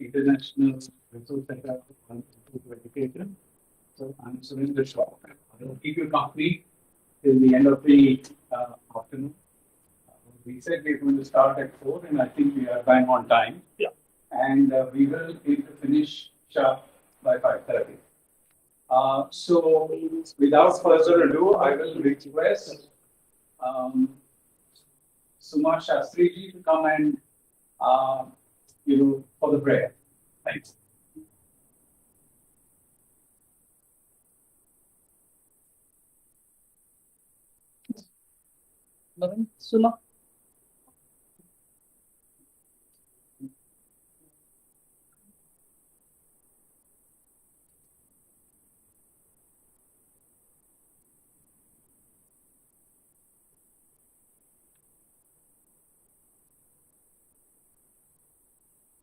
International Resource Center on Inclusive Education. So I'm Surinder Shaw. I will keep you company till the end of the afternoon. We said we're going to start at 4, and I think we are bang on time. Yeah. And we will aim to finish sharp by 5:30. So without further ado, I will request Suma Shastriji to come and for the prayer. Thanks. Suma.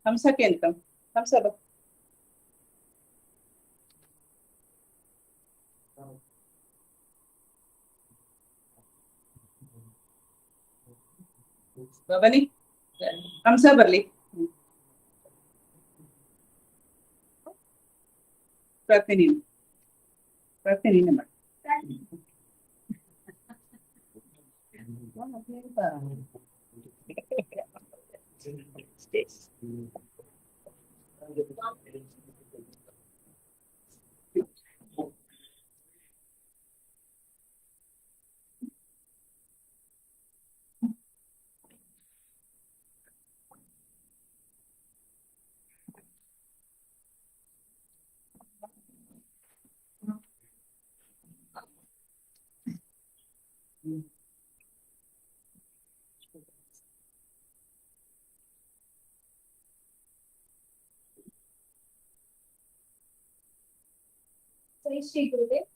Hamsa Kentam. Hamsa ba. Babani. Hamsa barli. Pratini. Pratini naman. Jai Shri Gurudev.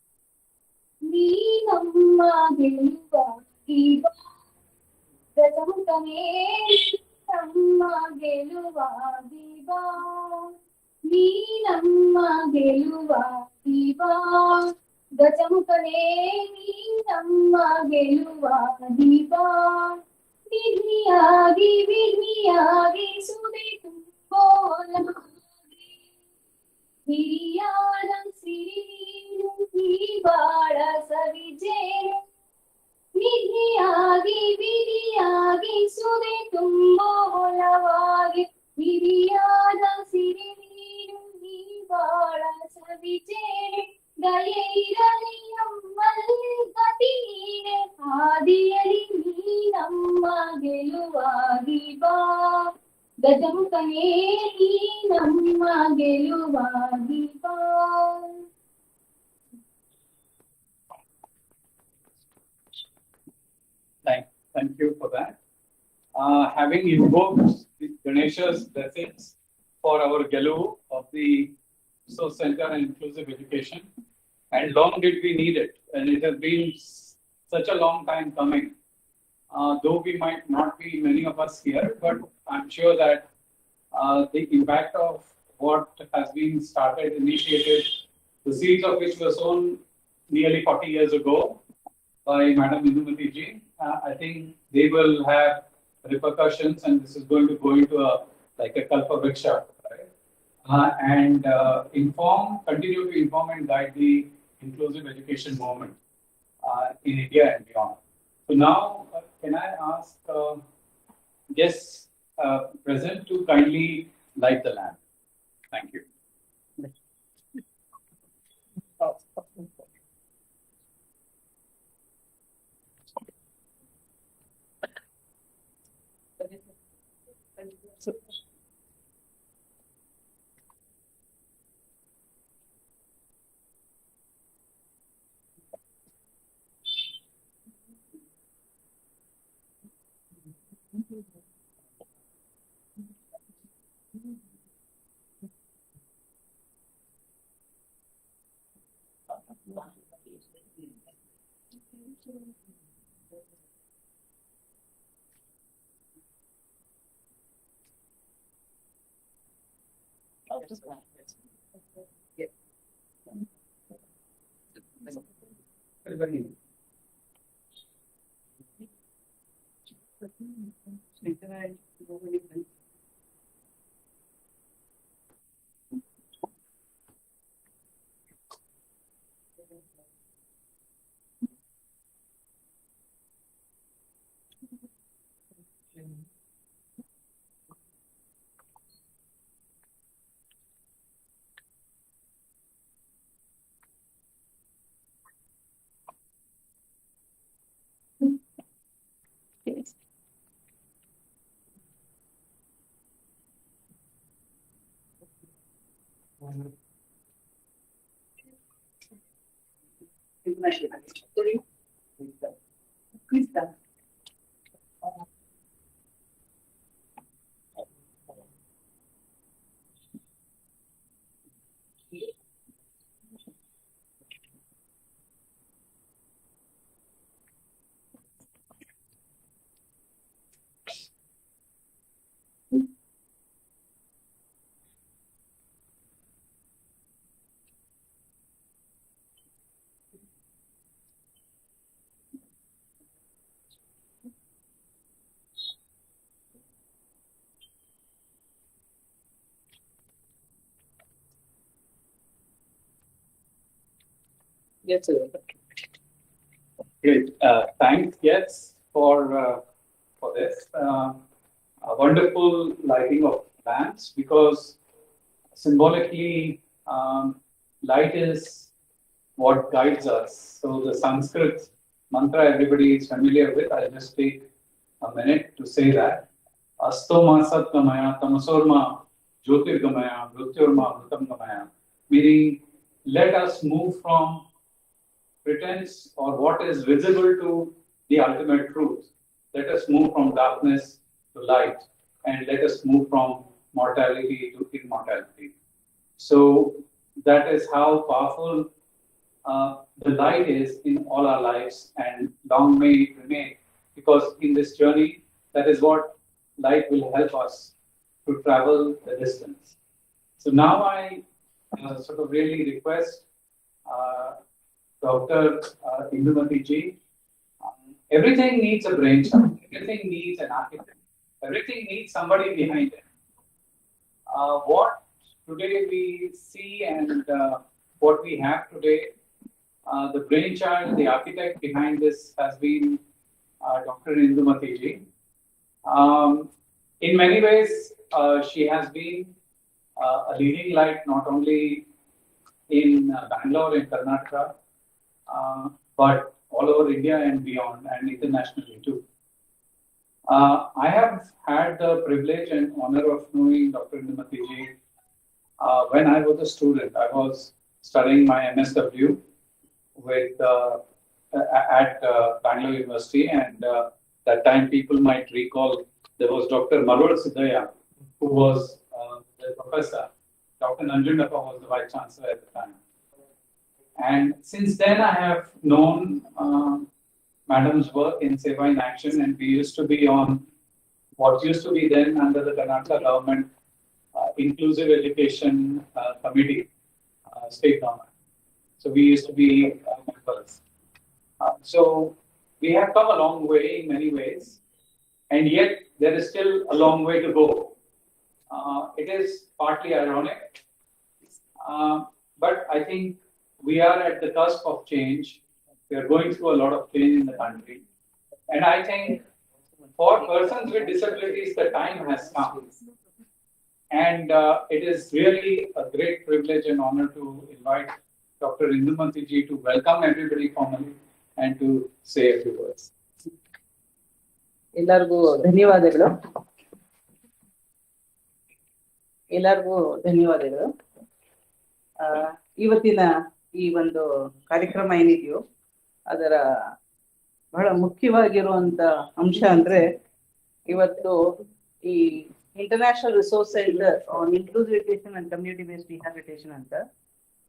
Neenamma geluva iva gajamukane Neenamma geluva iva Neenamma geluva iva gajamukane Neenamma geluva iva Vidhiyagi sude tumbola Hiriyadam sirinum hibala savijenu Vidhiyagi sude tumbolavage Hiriyadam sirinum hibala savijenu Dayairaliyam malgatine Adiyali neenamma geluvadiva Gajamukane neenamma geluvadiva. Thank you for that. Having invoked Ganesha's blessings for our Gelu of the Resource Center and Inclusive Education, and long did we need it, and it has been such a long time coming. Though we might not be many of us here, but I'm sure that the impact of what has been started, initiated, the seeds of which were sown nearly 40 years ago by Madam Indumati ji, I think they will have repercussions, and this is going to go into a Kalpa Vriksha, right? And continue to inform and guide the inclusive education movement in India and beyond. So now, can I ask guests present to kindly light the lamp? Thank you. Yes, sir. Great. Thanks, yes, for this. A wonderful lighting of lamps, because symbolically, light is what guides us. So the Sanskrit mantra everybody is familiar with. I'll just take a minute to say that. Astoma Satgamaya Tamasorma Jyotirgamaya Mrityurma Mritamgamaya. Meaning, let us move from pretense or what is visible to the ultimate truth. Let us move from darkness to light, and let us move from mortality to immortality. So that is how powerful the light is in all our lives, and long may it remain, because in this journey, that is what light will help us to travel the distance. So now I sort of really request Dr. Indumati ji. Everything needs a brainchild. Everything needs an architect. Everything needs somebody behind it. What today we see and what we have today, the brainchild, the architect behind this has been Dr. Indumati ji. In many ways, she has been a leading light not only in Bangalore, in Karnataka, but all over India and beyond, and internationally too. I have had the privilege and honor of knowing Dr. Indumati ji when I was a student. I was studying my MSW with at Bangalore University, and that time people might recall there was Dr. Marul Siddhaya, who was the professor. Dr. Nanjundappa was the vice chancellor at the time. And since then, I have known Madam's work in Seva in Action, and we used to be on what used to be then under the Karnataka government Inclusive Education Committee, state government. So we used to be members. So we have come a long way in many ways, and yet there is still a long way to go. It is partly ironic, but I think we are at the cusp of change. We are going through a lot of change in the country. And I think for persons with disabilities, the time has come. And it is really a great privilege and honor to invite Dr. Indumati ji to welcome everybody formally and to say a few words. ಎಲ್ಲರಿಗೂ ಧನ್ಯವಾದಗಳು. ಎಲ್ಲರಿಗೂ ಧನ್ಯವಾದಗಳು. ಇವತ್ತಿನ ಈ ಒಂದು ಕಾರ್ಯಕ್ರಮ ಏನಿದೆಯೋ ಅದರ ಬಹಳ ಮುಖ್ಯವಾಗಿರುವಂತ ಅಂಶ ಅಂದ್ರೆ ಇವತ್ತು ಈ international resource centre on inclusive education and community based rehabilitation ಅಂತ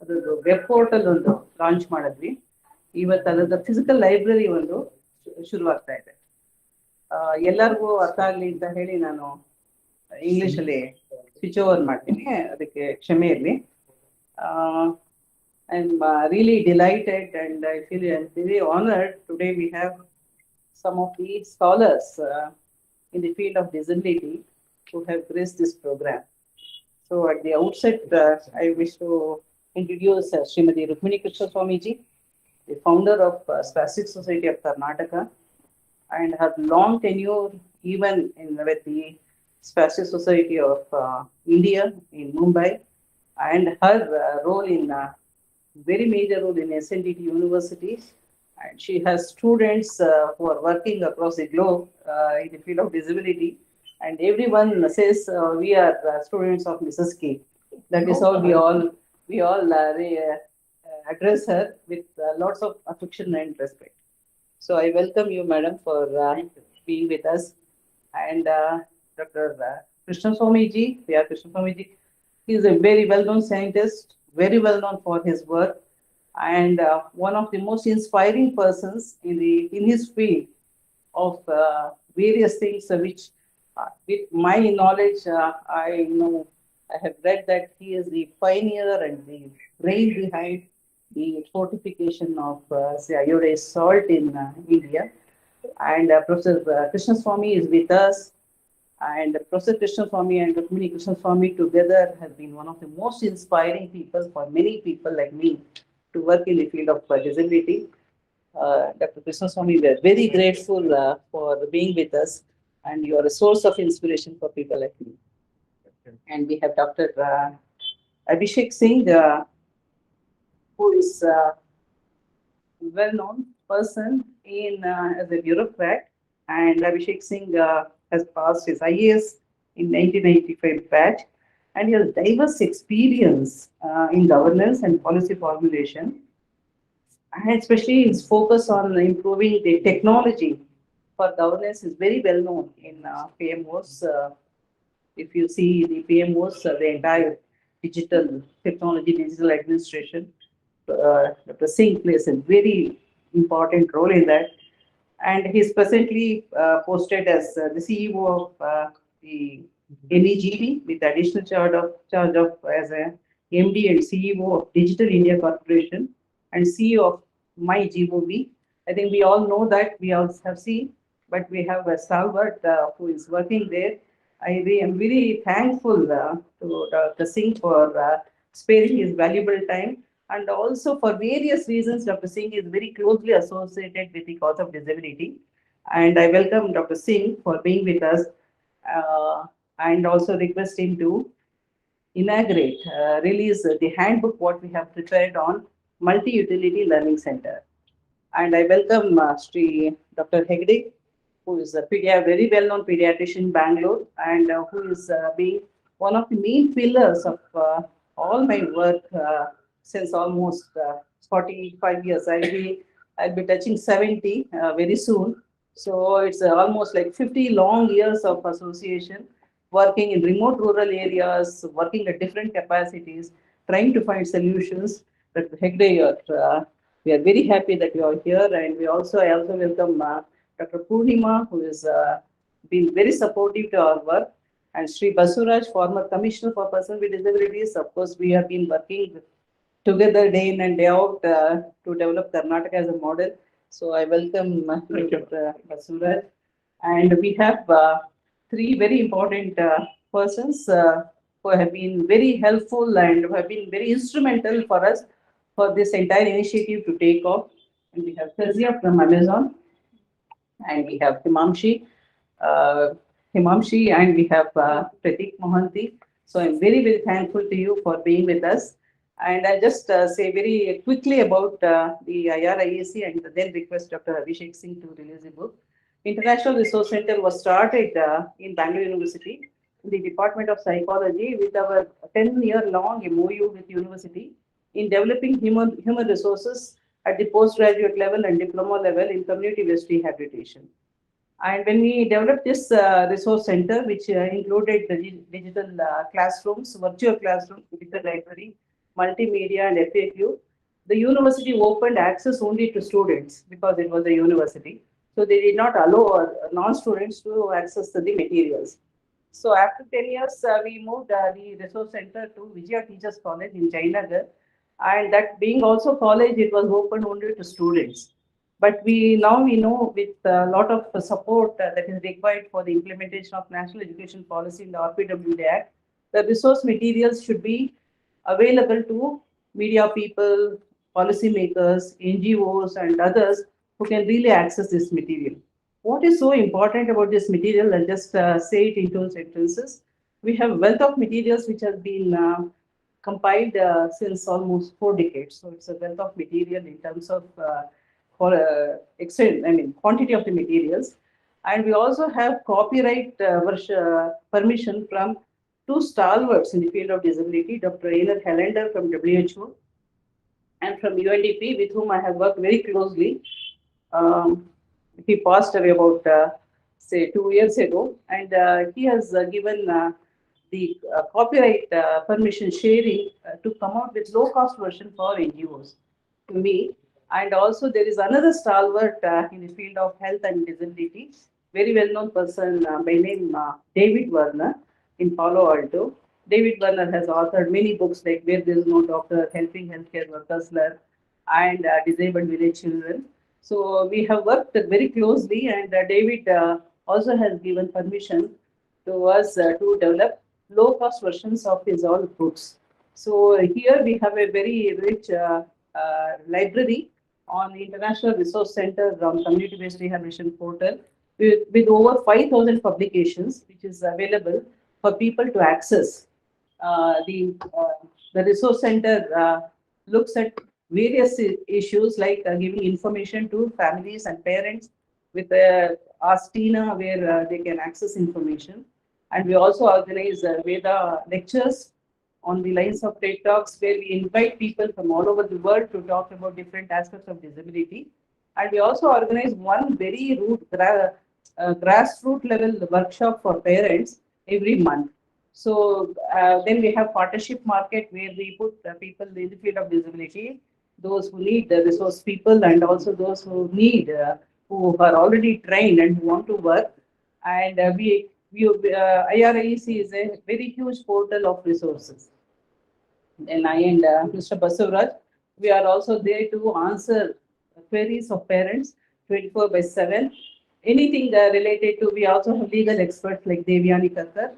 ಅದರದ್ದು ವೆಬ್ ಪೋರ್ಟಲ್ ಒಂದು ಲಾಂಚ್ ಮಾಡಿದ್ವಿ. ಇವತ್ತು ಅದರ ಫಿಸಿಕಲ್ ಲೈಬ್ರರಿ ಒಂದು ಶುರುವಾಗ್ತಾ ಇದೆ. ಎಲ್ಲರಿಗೂ ಅರ್ಥ ಆಗ್ಲಿ ಅಂತ ಹೇಳಿ ನಾನು ಇಂಗ್ಲಿಷ್ ಅಲ್ಲಿ ಸ್ವಿಚ್ ಓವರ್ ಮಾಡ್ತೀನಿ, ಅದಕ್ಕೆ ಕ್ಷಮೆ ಇರಲಿ. I'm really delighted and I feel very honored. Today we have some of the scholars in the field of disability who have graced this program. So at the outset, I wish to introduce Srimati Rukmini Krishna Swamiji, the founder of Spastic Society of Karnataka, and her long tenure even with the Spastic Society of India in Mumbai, and her role in very major role in SNDT University. And she has students who are working across the globe in the field of disability. And everyone says we are students of Mrs. K. That is how we all address her with lots of affection and respect. So I welcome you, madam, for being with us. And Dr. Krishna Swamiji, yeah, Krishna Swamiji, he is a very well-known scientist, very well known for his work, and one of the most inspiring persons in his field of various things with my knowledge, I know I have read that he is the pioneer and the brain behind the fortification of say, iodized salt in India. And Professor Krishna Swami is with us. And Professor Krishna Swami and Rukmini Krishna Swami together have been one of the most inspiring people for many people like me to work in the field of disability. Dr. Krishna Swami, we are very grateful for being with us, and you are a source of inspiration for people like me. And we have Dr. Abhishek Singh, who is a well-known person in as a bureaucrat, and Abhishek Singh has passed his IAS in 1995 batch, and he has diverse experience in governance and policy formulation, and especially his focus on improving the technology for governance is very well known in PMOs. If you see the PMOs, the entire digital technology, digital administration, Dr. Singh plays a very important role in that. And he's presently posted as the CEO of the NEGB with additional charge of as a MD and CEO of Digital India Corporation and CEO of MyGOV. I think we all know that, we all have seen, but we have a stalwart who is working there. am very thankful to Dr. Singh for sparing his valuable time. And also for various reasons, Dr. Singh is very closely associated with the cause of disability. And I welcome Dr. Singh for being with us and also request him to inaugurate, release the handbook what we have prepared on multi-utility learning center. And I welcome Sri Dr. Hegde, who is a very well-known pediatrician in Bangalore, and who is being one of the main pillars of all my work since almost 45 years. I'll be touching 70 very soon. So it's almost like 50 long years of association, working in remote rural areas, working at different capacities, trying to find solutions. Dr. Hegde, we are very happy that you are here, and I also welcome Dr. Purnima, who has been very supportive to our work, and Sri Basuraj, former Commissioner for Persons with Disabilities. Of course, we have been working together day in and day out to develop Karnataka as a model. So I welcome you, Dr. Basuraj. And we have three very important persons who have been very helpful and who have been very instrumental for us for this entire initiative to take off. And we have Kezia from Amazon, and we have Himamshi, and we have Pratik Mohanty. So I'm very, very thankful to you for being with us. And I'll just say very quickly about the IRIEC and then request Dr. Abhishek Singh to release a book. International Resource Center was started in Bangalore University in the Department of Psychology with our 10-year-long MOU with university in developing human resources at the postgraduate level and diploma level in community-based rehabilitation. And when we developed this resource center, which included the digital classrooms, virtual classrooms, digital library, multimedia, and FAQ, the university opened access only to students because it was a university. So they did not allow non-students to access the materials. So after 10 years, we moved the resource center to Vijaya Teachers College in Jayanagar. And that being also college, it was open only to students. But we know with a lot of support that is required for the implementation of National Education Policy in the RPWD Act, the resource materials should be available to media people, policymakers, NGOs, and others who can really access this material. What is so important about this material, I'll just say it in 2 sentences. We have wealth of materials which has been compiled since almost 4 decades. So it's a wealth of material in terms of quantity of the materials. And we also have copyright permission from two stalwarts in the field of disability, Dr. Einar Helander from WHO and from UNDP, with whom I have worked very closely. Um, he passed away about, say, 2 years ago, and he has given the copyright permission sharing to come out with low-cost version for NGOs to me. And also there is another stalwart in the field of health and disability, very well-known person by name David Werner in Palo Alto. David Werner has authored many books like Where There Is No Doctor, Helping Healthcare Workers Learn, and Disabled Village Children. So we have worked very closely, and David also has given permission to us to develop low-cost versions of his all books. So here we have a very rich library on the International Resource Center on Community-Based Rehabilitation Portal with over 5,000 publications, which is available for people to access. The resource center looks at various issues like giving information to families and parents with Ask Tina, where they can access information. And we also organize Veda lectures on the lines of TED Talks, where we invite people from all over the world to talk about different aspects of disability. And we also organize one very grassroots level workshop for parents every month. So then we have partnership market, where we put people in the field of disability, those who need the resource people, and also those who need, who are already trained and who want to work. And IRIEC is a very huge portal of resources. And I and Mr. Basuraj, we are also there to answer queries of parents 24/7. Anything related to, we also have legal experts like Devyani Kakkar.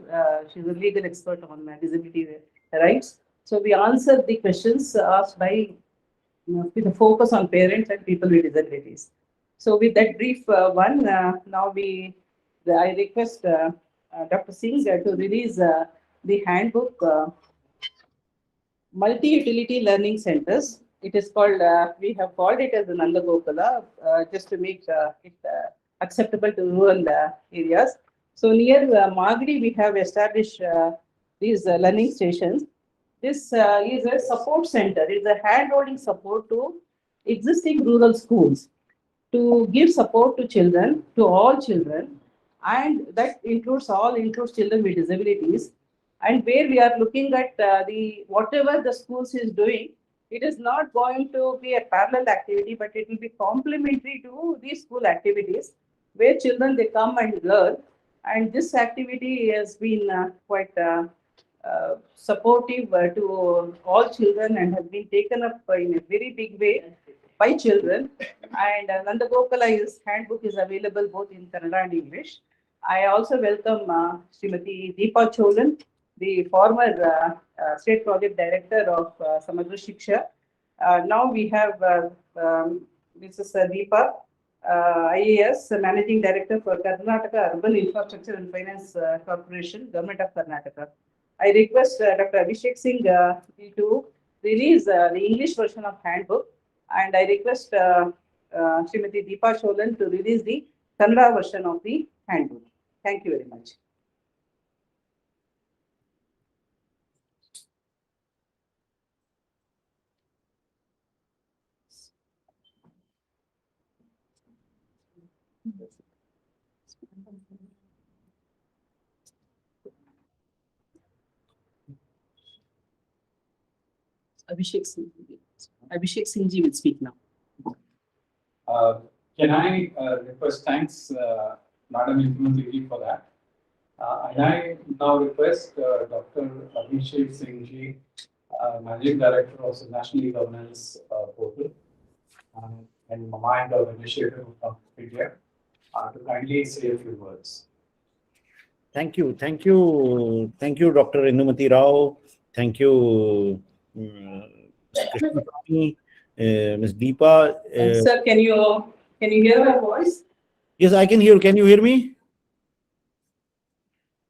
She's a legal expert on disability rights. So we answer the questions asked by, with a focus on parents and people with disabilities. So with that brief one, now I request Dr. Singh to release the handbook, Multi-Utility Learning Centers. It is called, we have called it as the Nanda Gokula, just to make it acceptable to rural areas. So near Magadi, we have established these learning stations. This is a support center. It's a hand-holding support to existing rural schools to give support to children, to all children, and that includes children with disabilities. And where we are looking at the whatever the schools is doing, it is not going to be a parallel activity, but it will be complementary to these school activities, where children they come and learn. And this activity has been quite supportive to all children and has been taken up in a very big way by children. And Nanda Gokula's handbook is available both in Kannada and English. I also welcome Srimati Deepa Cholan, the former State Project Director of Samagra Shiksha. Now we have Mrs. Deepa, IAS, Managing Director for Karnataka Urban Infrastructure and Finance Corporation, Government of Karnataka. I request Dr. Abhishek Singh to release the English version of handbook, and I request Srimati Deepa Cholan to release the Kannada version of the handbook. Thank you very much. Abhishek Singh ji will speak now. Can I request, thanks, Madam Inclusive for that. And I now request Dr. Abhishek Singh ji, Managing Director of the National E-Governance Portal and Mind of Initiative of India, to kindly say a few words. Thank you, Dr. Indumati Rao. Thank you, Krishna Swami, Ms. Deepa. Sir, can you hear my voice? Yes, I can hear. Can you hear me?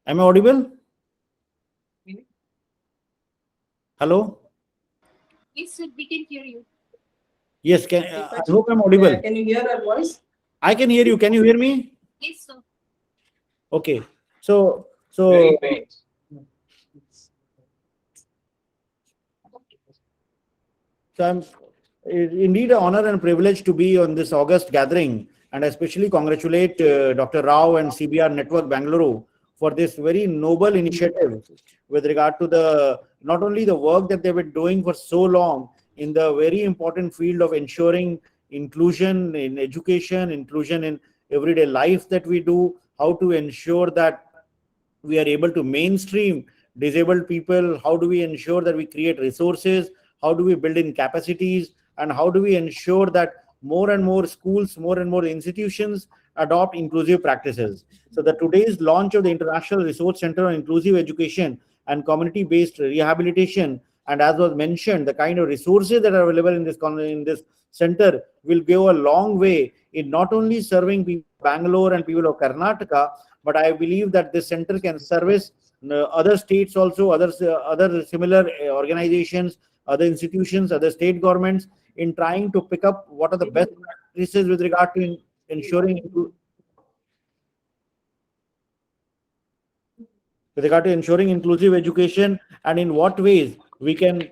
Am I audible? Hello? Yes, sir, we can hear you. Yes, I hope I'm audible. Can you hear our voice? I can hear you. Can you hear me? Yes, sir. Okay. So Very faint. So I'm indeed an honor and privilege to be on this August gathering, and I especially congratulate Dr. Rao and CBR Network Bangalore for this very noble initiative with regard to the not only the work that they've been doing for so long in the very important field of ensuring inclusion in education, inclusion in everyday life that we do, how to ensure that we are able to mainstream disabled people, how do we ensure that we create resources, how do we build in capacities, and how do we ensure that more and more schools, more and more institutions adopt inclusive practices. So the today's launch of the International Resource Center on Inclusive Education and Community-Based Rehabilitation, and as was mentioned, the kind of resources that are available in this center will go a long way in not only serving people of Bangalore and people of Karnataka, but I believe that this center can service other states also, other similar organizations, other institutions, other state governments in trying to pick up what are the best practices with regard to ensuring inclusive education, and in what ways we can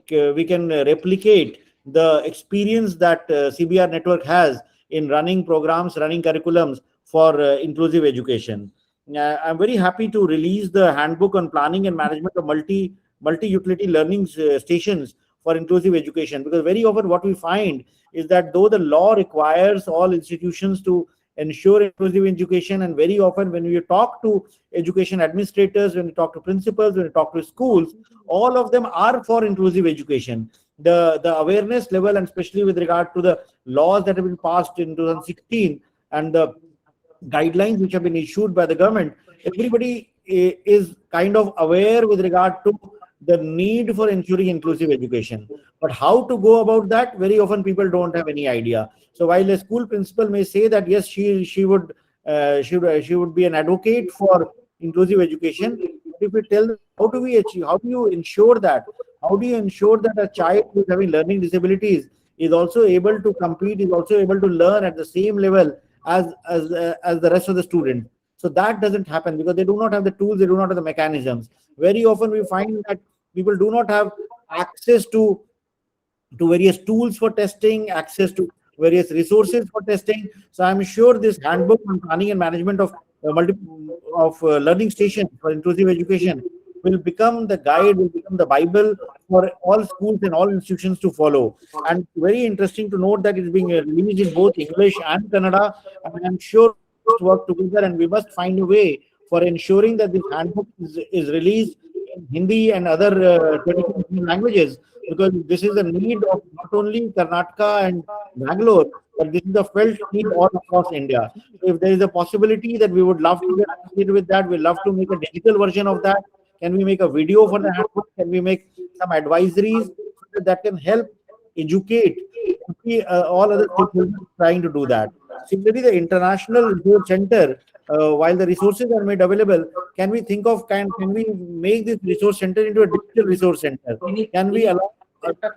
replicate the experience that CBR network has in running programs, running curriculums for inclusive education. I'm very happy to release the handbook on planning and management of multi-utility learning stations for inclusive education, because very often what we find is that though the law requires all institutions to ensure inclusive education, and very often when we talk to education administrators, when we talk to principals, when we talk to schools, all of them are for inclusive education. The awareness level, and especially with regard to the laws that have been passed in 2016 and the guidelines which have been issued by the government, everybody is kind of aware with regard to the need for ensuring inclusive education. But how to go about that, very often people don't have any idea. So while a school principal may say that yes, she would be an advocate for inclusive education, if we tell them how do we achieve, how do you ensure that, how do you ensure that a child who is having learning disabilities is also able to compete, is also able to learn at the same level as the rest of the students? So that doesn't happen because they do not have the tools, they do not have the mechanisms. Very often we find that people do not have access to various tools for testing, access to various resources for testing. So I'm sure this handbook on planning and management of learning stations for inclusive education will become the guide, will become the Bible for all schools and all institutions to follow. And very interesting to note that it's being released in both English and Kannada. And I'm sure we must work together and we must find a way for ensuring that this handbook is released in Hindi and other traditional languages, because this is a need of not only Karnataka and Bangalore, but this is a felt need all across India. So if there is a possibility that we would love to get associated with that, we love to make a digital version of that. Can we make a video for the handbook? Can we make some advisories that can help educate all other stakeholders trying to do that? Similarly, the International Resource Center, while the resources are made available, can we think of, can we make this resource center into a digital resource center? Can we allow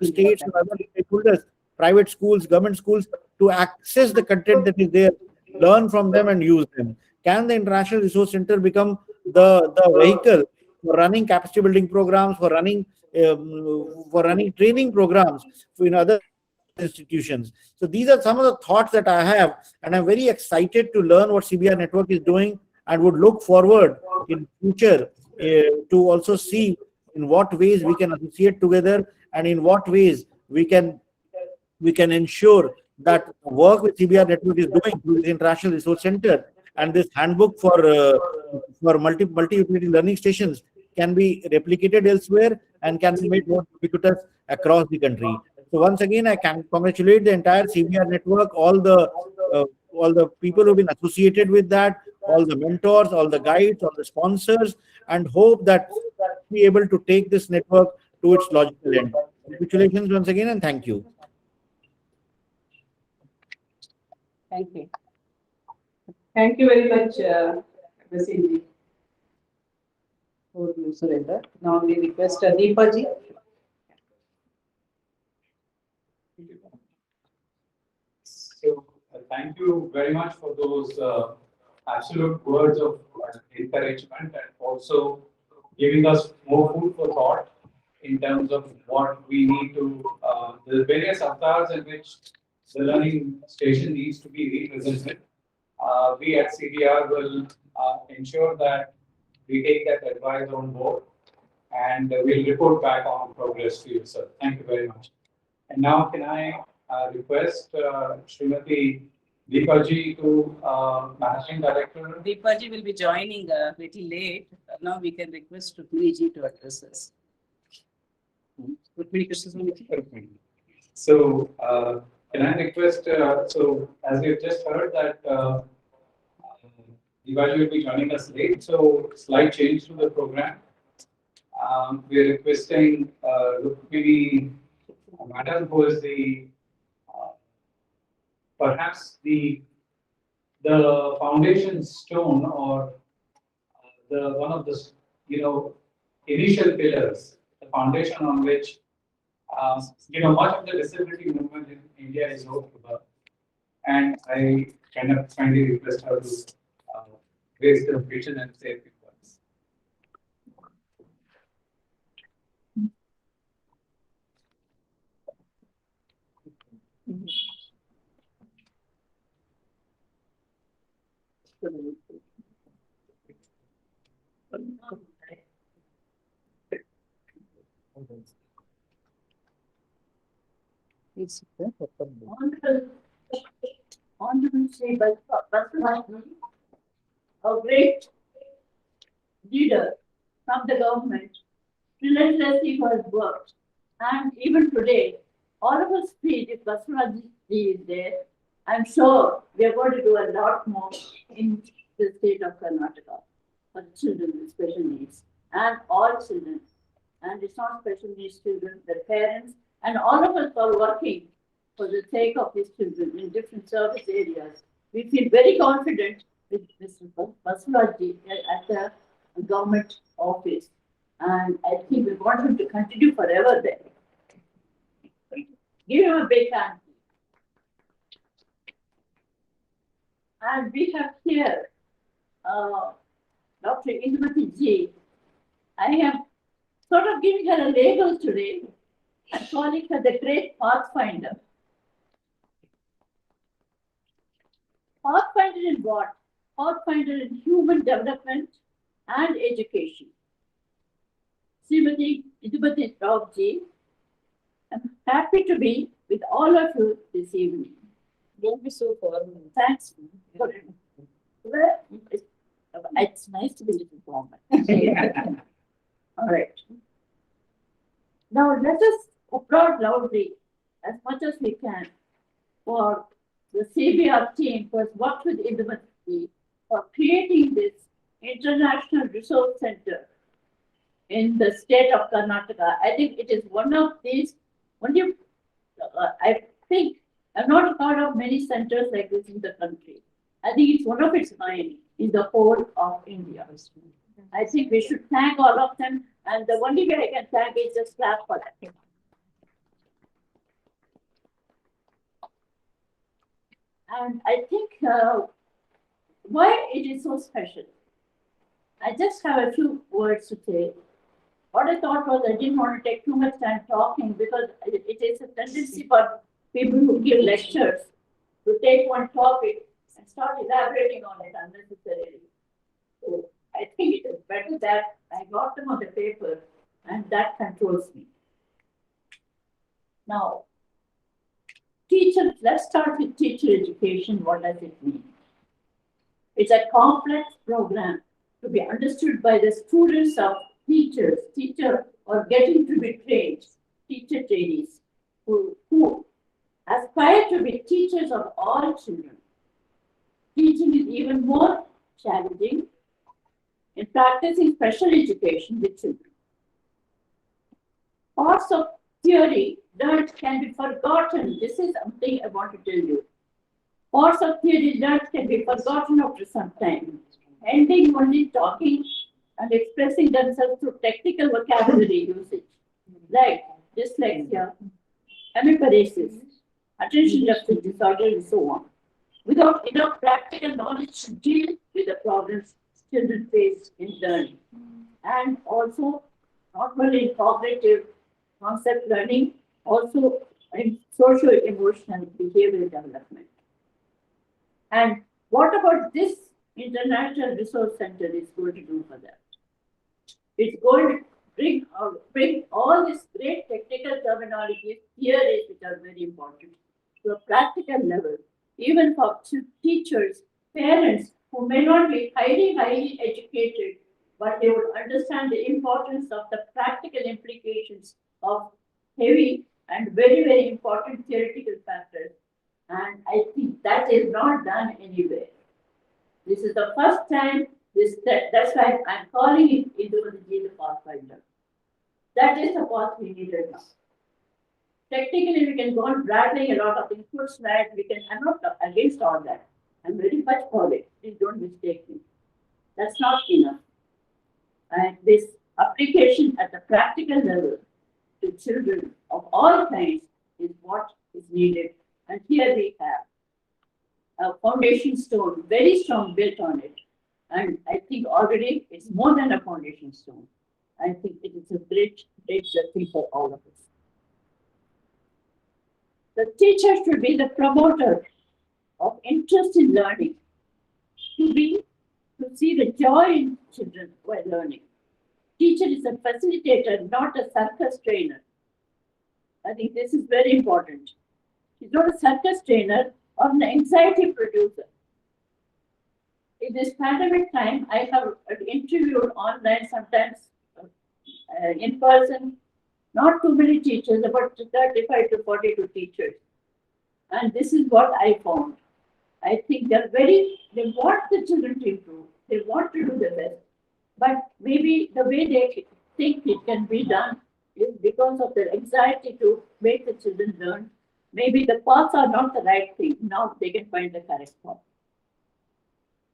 states and other stakeholders, private schools, government schools, to access the content that is there, learn from them and use them? Can the International Resource Center become the vehicle for running capacity building programs, for running training programs in other institutions? So these are some of the thoughts that I have, and I'm very excited to learn what CBR Network is doing, and would look forward in future to also see in what ways we can associate together, and in what ways we can ensure that work with CBR Network is doing through this International Resource Center and this handbook for multi-utility learning stations can be replicated elsewhere and can be made more ubiquitous across the country. So once again, I can congratulate the entire CBR network, all the people who've been associated with that, all the mentors, all the guides, all the sponsors, and hope that we'll be able to take this network to its logical end. Congratulations once again, and thank you. Thank you. Thank you very much, Vaseem. For you, Surendra. Now we request Deepa ji. So thank you very much for those absolute words of encouragement, and also giving us more food for thought in terms of what we need to, the various avatars in which the learning station needs to be represented. We at CBR will ensure that we take that advice on board and we'll report back on progress to you, sir. Thank you very much. And now can I request Srimati Deepaji to Managing Director? Deepaji will be joining a little late. Now we can request Rukmini to address us. Rukmini Krishnan. So, can I request, so as we've just heard that Deepaji will be joining us late, so slight change to the program. We are requesting Rukmini Madam, who is the perhaps the foundation stone or the one of the initial pillars, the foundation on which much of the disability movement in India is built about. And I kind of kindly request her to raise the vision and say a few words. Honorable Sri Basavani, a great leader from the government, relentlessly for his work. And even today, all of us feel if Basavani is there, I'm sure we are going to do a lot more in the state of Karnataka for children with special needs and all children. And it's not special needs children, the parents, and all of us are working for the sake of these children in different service areas. We feel very confident with Mr. Basavani at the government office. And I think we want him to continue forever there. Give him a big hand. And we have here Dr. Indumati Ji. I am sort of giving her a label today and calling her the great pathfinder. Pathfinder in what? Pathfinder in human development and education. Srimati Indumati Ji, I'm happy to be with all of you this evening. Don't be so formal. Thanks. Well, it's nice to be a little formal. All right. Now let us applaud loudly as much as we can for the CBR team who has worked with Indumati for creating this International Resource Center in the state of Karnataka. I think it is one of these, I think, I've not heard of many centers like this in the country. I think it's one of its kind in the whole of India. I think we should thank all of them, and the only way I can thank is just clap for that. And I think why it is so special. I just have a few words to say. What I thought was I didn't want to take too much time talking because it is a tendency for people who give lectures to take one topic and start elaborating on it unnecessarily. So I think it is better that I got them on the paper and that controls me. Now, teacher, let's start with teacher education. What does it mean? It's a complex program to be understood by the students of teachers or getting to be trained, teacher trainees who aspire to be teachers of all children. Teaching is even more challenging in practicing special education with children. Parts of theory learned can be forgotten. This is something I want to tell you. Parts of theory learned can be forgotten after some time, ending only talking and expressing themselves through technical vocabulary usage, like dyslexia, hemiparesis, attention deficit disorder, and so on, without enough practical knowledge to deal with the problems children face in learning. And also, not only in cognitive concept learning, also in socio-emotional behavioral development. And what about this International Resource Center is going to do for that? It's going to bring all these great technical terminologies, theories which are very important, to a practical level, even for teachers, parents who may not be highly educated, but they would understand the importance of the practical implications of heavy and very important theoretical factors. And I think that is not done anywhere. This is the first time. That's why I'm calling it Industry the Pathfinder. That is the path we needed now. Technically, we can go on rattling a lot of inputs that I'm not against all that. I'm very much for it. Please don't mistake me. That's not enough. And this application at the practical level to children of all kinds is what is needed. And here we have a foundation stone, very strong built on it. And I think already it's more than a foundation stone. I think it is a great thing for all of us. The teacher should be the promoter of interest in learning, to see the joy in children while learning. Teacher is a facilitator, not a circus trainer. I think this is very important. He's not a circus trainer or an anxiety producer. In this pandemic time, I have interviewed online, sometimes in person, not too many teachers, about 35 to 42 teachers. And this is what I found. I think they want the children to improve. They want to do the best. But maybe the way they think it can be done is because of their anxiety to make the children learn. Maybe the paths are not the right thing. Now they can find the correct path.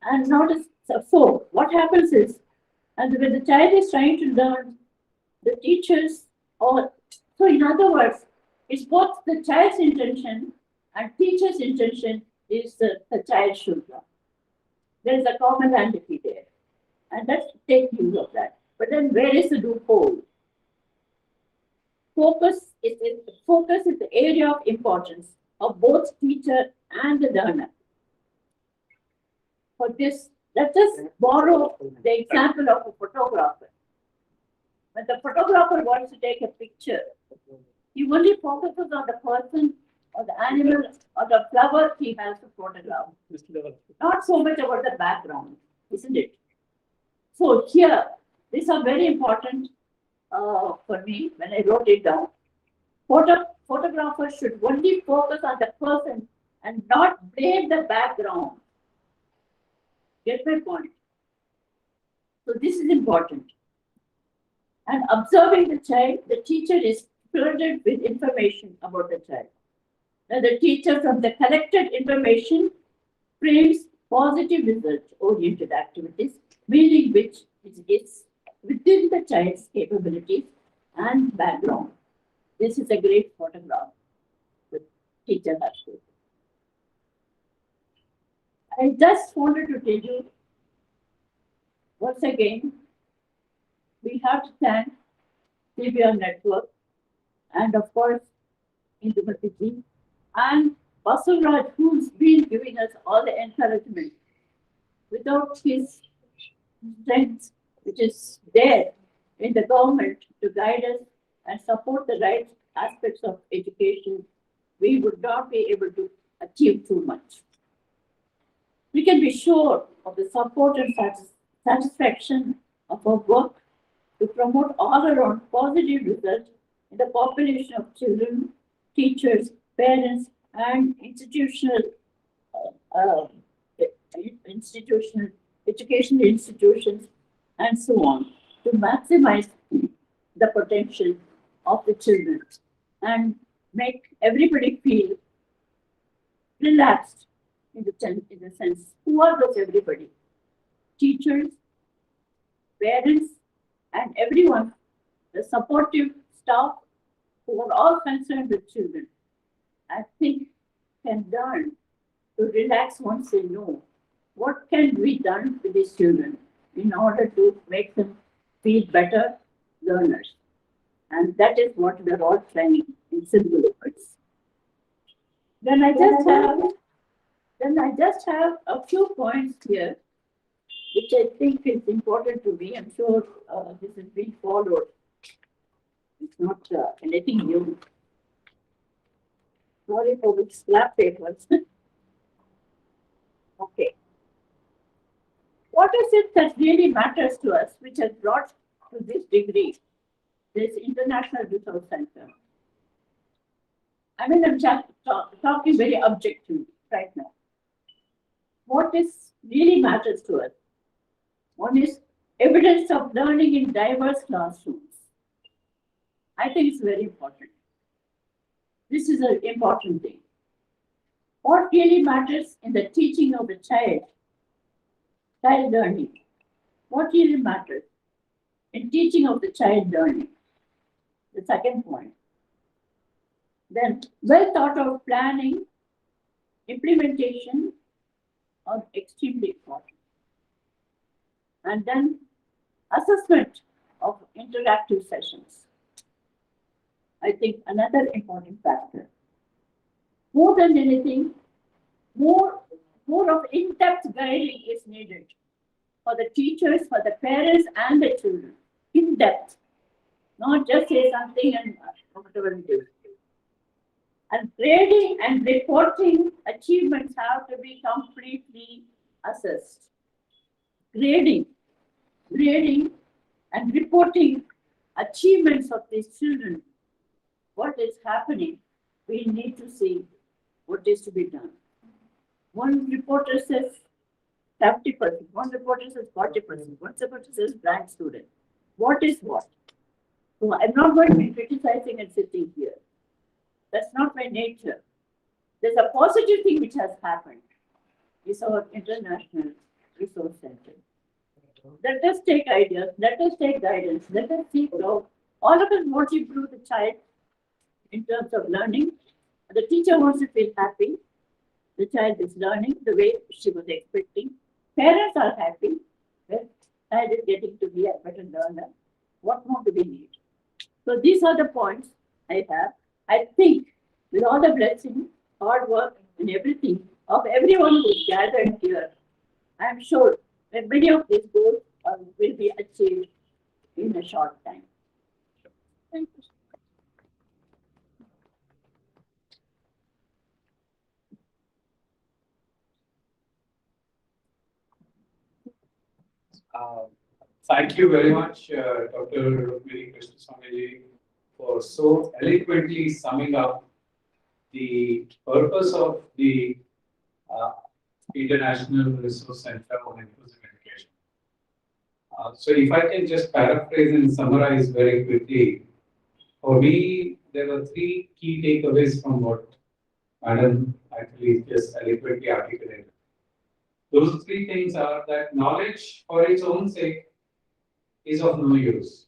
And notice, so what happens is, and when the child is trying to learn, the teachers, so in other words, it's both the child's intention and teacher's intention is the child should learn. There is a commonality there. And let's take use of that. But then where is the loophole? Focus is the area of importance of both teacher and the learner. For this, let us borrow the example of a photographer. When the photographer wants to take a picture, he only focuses on the person or the animal or the flower he has to photograph. Not so much about the background, isn't it? So here, these are very important for me when I wrote it down. Photographers should only focus on the person and not blame the background. Get my point? So this is important. And observing the child, the teacher is flooded with information about the child. Now the teacher, from the collected information, frames positive result-oriented activities, meaning which is within the child's capabilities and background. This is a great photograph the teacher has to. I just wanted to tell you, once again, we have to thank CBR Network and of course, Indumati and Basuraj, who's been giving us all the encouragement. Without his strength, which is there in the government to guide us and support the right aspects of education, we would not be able to achieve too much. We can be sure of the support and satisfaction of our work to promote all around positive results in the population of children, teachers, parents, and educational educational institutions, and so on, to maximize the potential of the children and make everybody feel relaxed in the sense. Who are those everybody? Teachers, parents, and everyone, the supportive staff who are all concerned with children, I think can learn to relax once they know what can be done with these children in order to make them feel better, learners. And that is what we are all trying in simple words. Then I just have a few points here, which I think is important to me. I'm sure this is being followed. It's not anything new. Sorry for the scrap papers. Okay. What is it that really matters to us, which has brought to this degree, this International Resource Center? I mean, I'm just talking very objectively right now. What is really matters to us? One is evidence of learning in diverse classrooms. I think it's very important. This is an important thing. What really matters in the teaching of the child learning? What really matters in teaching of the child learning? The second point. Then, well thought of planning, implementation are extremely important. And then, assessment of interactive sessions. I think another important factor. More than anything, more of in-depth guiding is needed for the teachers, for the parents, and the children. In-depth, not just say something and whatever it is. And grading and reporting achievements have to be completely assessed. Grading and reporting achievements of these children. What is happening? We need to see what is to be done. One reporter says 70%, one reporter says 40%, one reporter says blank student. What is what? So I'm not going to be criticizing and sitting here. That's not my nature. There's a positive thing which has happened. It's our International Resource Center. Let us take ideas, let us take guidance, let us seek out. All of us want to improve the child in terms of learning. The teacher wants to feel happy. The child is learning the way she was expecting. Parents are happy. The child is getting to be a better learner. What more do we need? So these are the points I have. I think with all the blessing, hard work, and everything of everyone who is gathered here, I am sure that many of these goals will be achieved in a short time. Thank you. Thank you very much, Dr. Rukmini Krishnaswamy, for so eloquently summing up the purpose of the International Resource Center on Inclusive Education. So if I can just paraphrase and summarize very quickly, for me, there were three key takeaways from what Madam actually just eloquently articulated. Those three things are that knowledge for its own sake is of no use.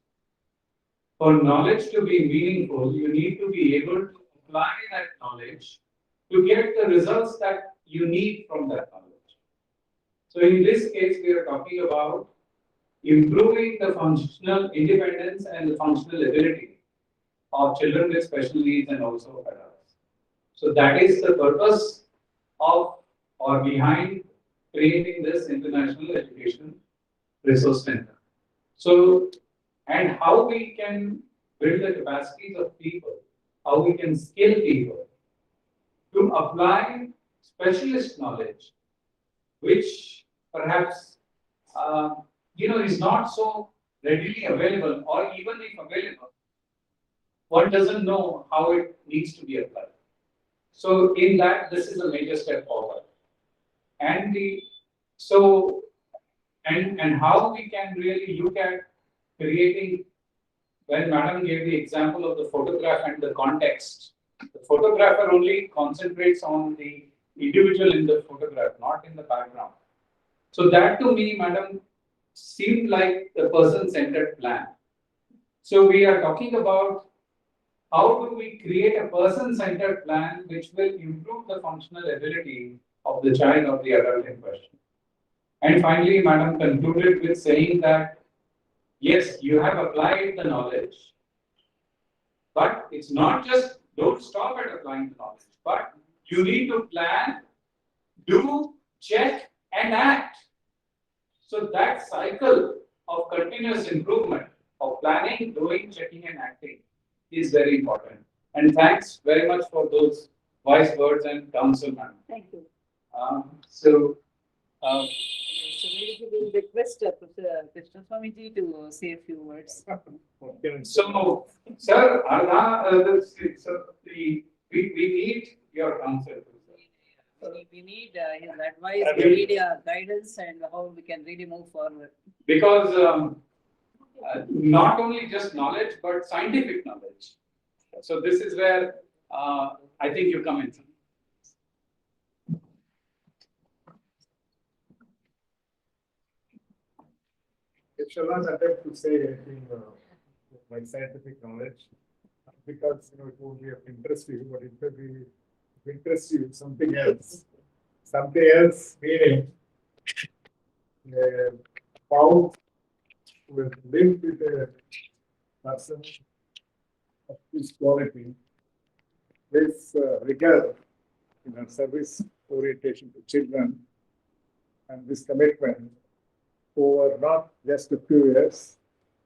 For knowledge to be meaningful, you need to be able to apply that knowledge to get the results that you need from that knowledge. So in this case, we are talking about improving the functional independence and the functional ability of children with special needs and also of adults. So that is the purpose of or behind creating this International Education Resource Center. So, and how we can build the capacities of people, how we can skill people to apply specialist knowledge, which perhaps is not so readily available, or even if available, one doesn't know how it needs to be applied. So, in that, this is a major step forward. And how we can really look at creating, when Madam gave the example of the photograph and the context, the photographer only concentrates on the individual in the photograph, not in the background. So that to me, Madam, seemed like the person-centered plan. So we are talking about how do we create a person-centered plan which will improve the functional ability of the child or the adult in question. And finally, Madam concluded with saying that yes, you have applied the knowledge, but it's not just, don't stop at applying the knowledge, but you need to plan, do, check, and act. So that cycle of continuous improvement of planning, doing, checking, and acting is very important. And thanks very much for those wise words and counsel, ma'am. Thank you. So, So maybe we will request Professor Krishna Swamiji to say a few words. so, sir, we need your counsel. We need his advice, we need your guidance, and how we can really move forward. Because not only just knowledge, but scientific knowledge. So this is where I think you come in. It shall not attempt to say anything by scientific knowledge, because it won't be of interest to you, but it will be of interest to you something else. Something else meaning how will live with a person of this quality, this rigor in our service orientation to children, and this commitment over not just a few years,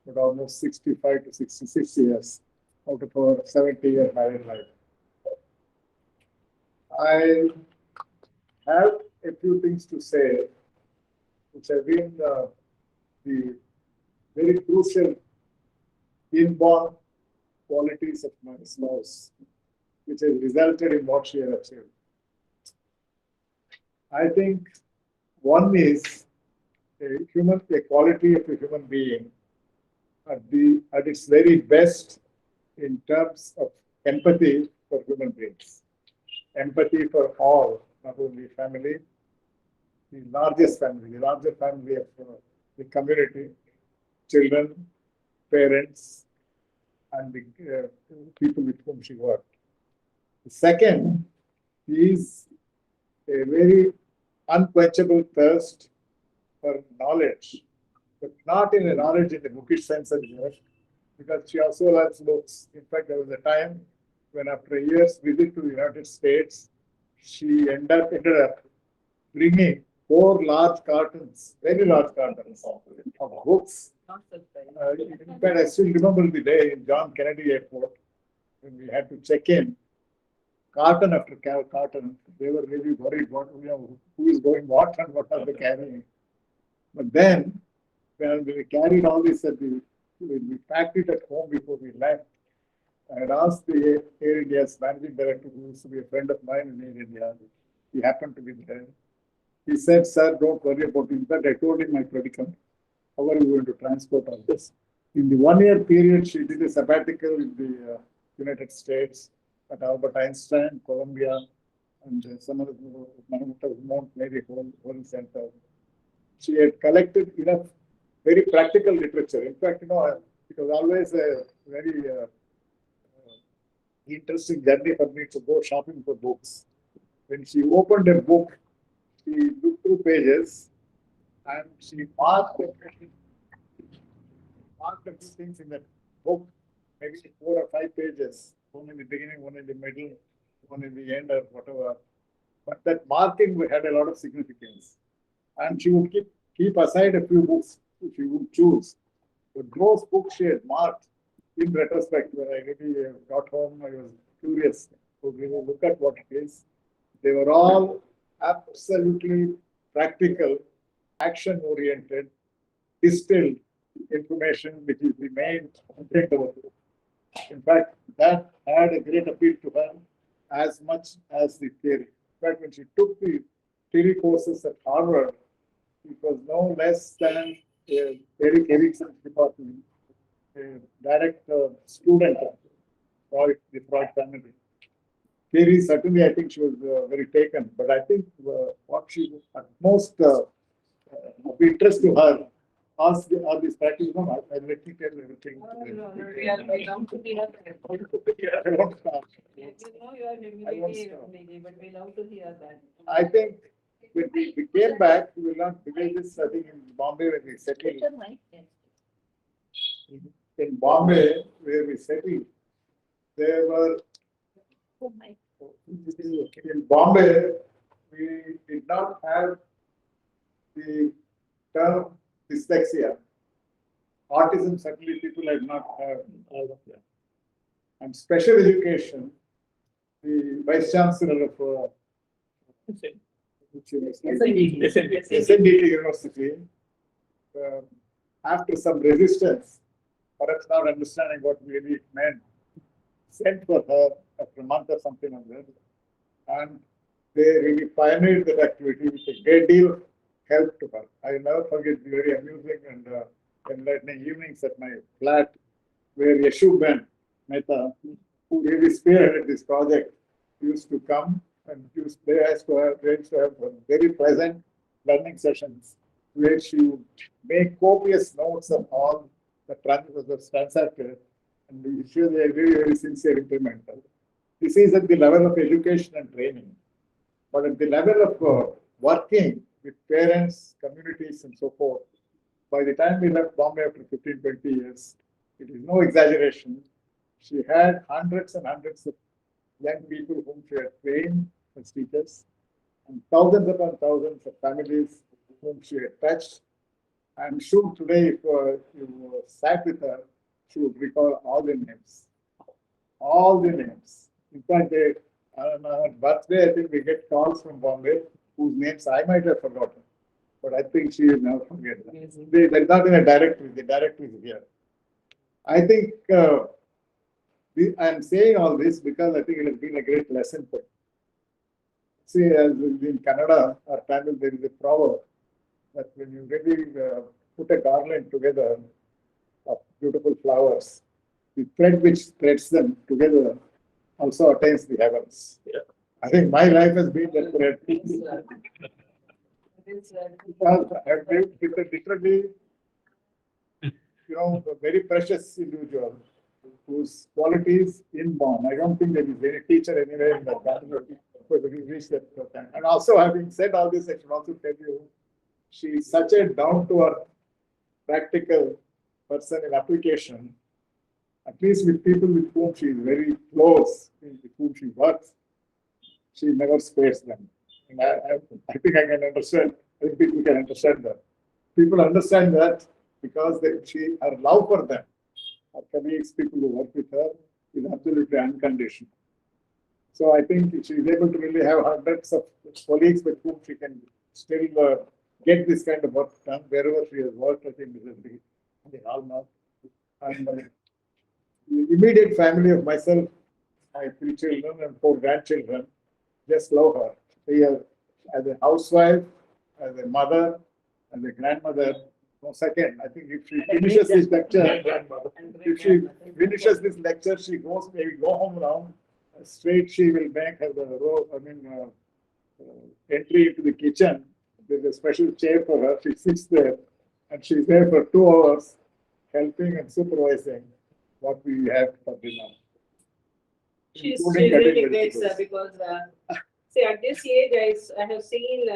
but almost 65 to 66 years out of our 70-year married life. I have a few things to say, which have been the very crucial inborn qualities of my spouse, which has resulted in what she has achieved. I think one is a quality of a human being at its very best in terms of empathy for human beings. Empathy for all, not only family, the larger family of the community, children, parents, and the people with whom she worked. The second is a very unquenchable thirst for knowledge, but not in a knowledge in the bookish sense of the word, because she also loves books. In fact, there was a time when, after a year's visit to the United States, she ended up bringing 4 large cartons, very large cartons of books. In fact, I still remember the day in John Kennedy Airport when we had to check in. Carton after carton, they were really worried who is going what and what are they carrying. But then, when we carried all this, we packed it at home before we left. I had asked the Air India's managing director, who used to be a friend of mine in Air India. He happened to be there. He said, "Sir, don't worry about it." In fact, I told him my predicament. How are you going to transport all this? In the 1-year period, she did a sabbatical in the United States at Albert Einstein, Columbia, and some other Mount Mary Holmes Center. She had collected enough very practical literature. In fact, it was always a very interesting journey for me to go shopping for books. When she opened a book, she looked through pages and she marked a few things in that book, maybe 4 or 5 pages, one in the beginning, one in the middle, one in the end, or whatever. But that marking had a lot of significance. And she would keep aside a few books if you would choose. But those books she had marked, in retrospect, when I really got home, I was curious to really look at what it is. They were all absolutely practical, action-oriented, distilled information, which is the main content of the book. In fact, that had a great appeal to her as much as the theory. In fact, when she took the theory courses at Harvard, it was no less than Eric Erickson's department, a direct student of the Freud family. Theory, certainly, I think she was very taken, but I think what she was at most of interest to her are these practices. I'll let you tell everything. We love to hear that. I won't start. You are humility, but we love to hear that. I think when we came back, we will not delay this. I think in Bombay when we settled. In Bombay, where we settled, there were, Oh my. in Bombay, we did not have the term dyslexia. Autism, certainly people had not heard of that. And special education, the vice chancellor of which university? SNDT University, after some resistance, perhaps not understanding what really it meant, sent for her after a month or something like that. And they really pioneered that activity with a great deal of help to her. I will never forget the very amusing and enlightening evenings at my flat where Yashu Ben Mehta, who really spearheaded this project, used to come and they used to have very pleasant learning sessions where she would make copious notes of all the transacted and she was a very, very sincere implementer. This is at the level of education and training. But at the level of working with parents, communities, and so forth, by the time we left Bombay after 15, 20 years, it is no exaggeration, she had hundreds and hundreds of young people whom she had trained as teachers, and thousands upon thousands of families whom she had touched. I'm sure today, if you sat with her, she would recall all the names. All the names. In fact, on her birthday, I think we get calls from Bombay whose names I might have forgotten. But I think she will never forget them. They're not in a directory, the directory is here. I think I'm saying all this because I think it has been a great lesson for you. See, as in Kannada or Tamil, there is a proverb that when you really put a garland together of beautiful flowers, the thread which threads them together also attains the heavens. Yeah. I think my life has been that thread. I've lived with a literally, a very precious individual whose qualities inborn. I don't think there is any teacher anywhere in that country who has reached that time. And also, having said all this, I should also tell you, she is such a down-to-earth, practical person in application, at least with people with whom she is very close, with whom she works, she never spares them. And I think I can understand, I think people can understand that. People understand that because her love for them, her colleagues, people who work with her, is absolutely unconditional. So I think she is able to really have hundreds of colleagues with whom she can still get this kind of work done wherever she has worked. I think this is the hallmark. And the immediate family of myself, my 3 children and 4 grandchildren, just love her. She as a housewife, as a mother, as a grandmother. No second. I think if she finishes this lecture, she goes maybe go home now. Straight, she will make her entry into the kitchen. There's a special chair for her. She sits there, and she's there for 2 hours, helping and supervising what we have for dinner. She's really great, sir, because see, at this age, I have seen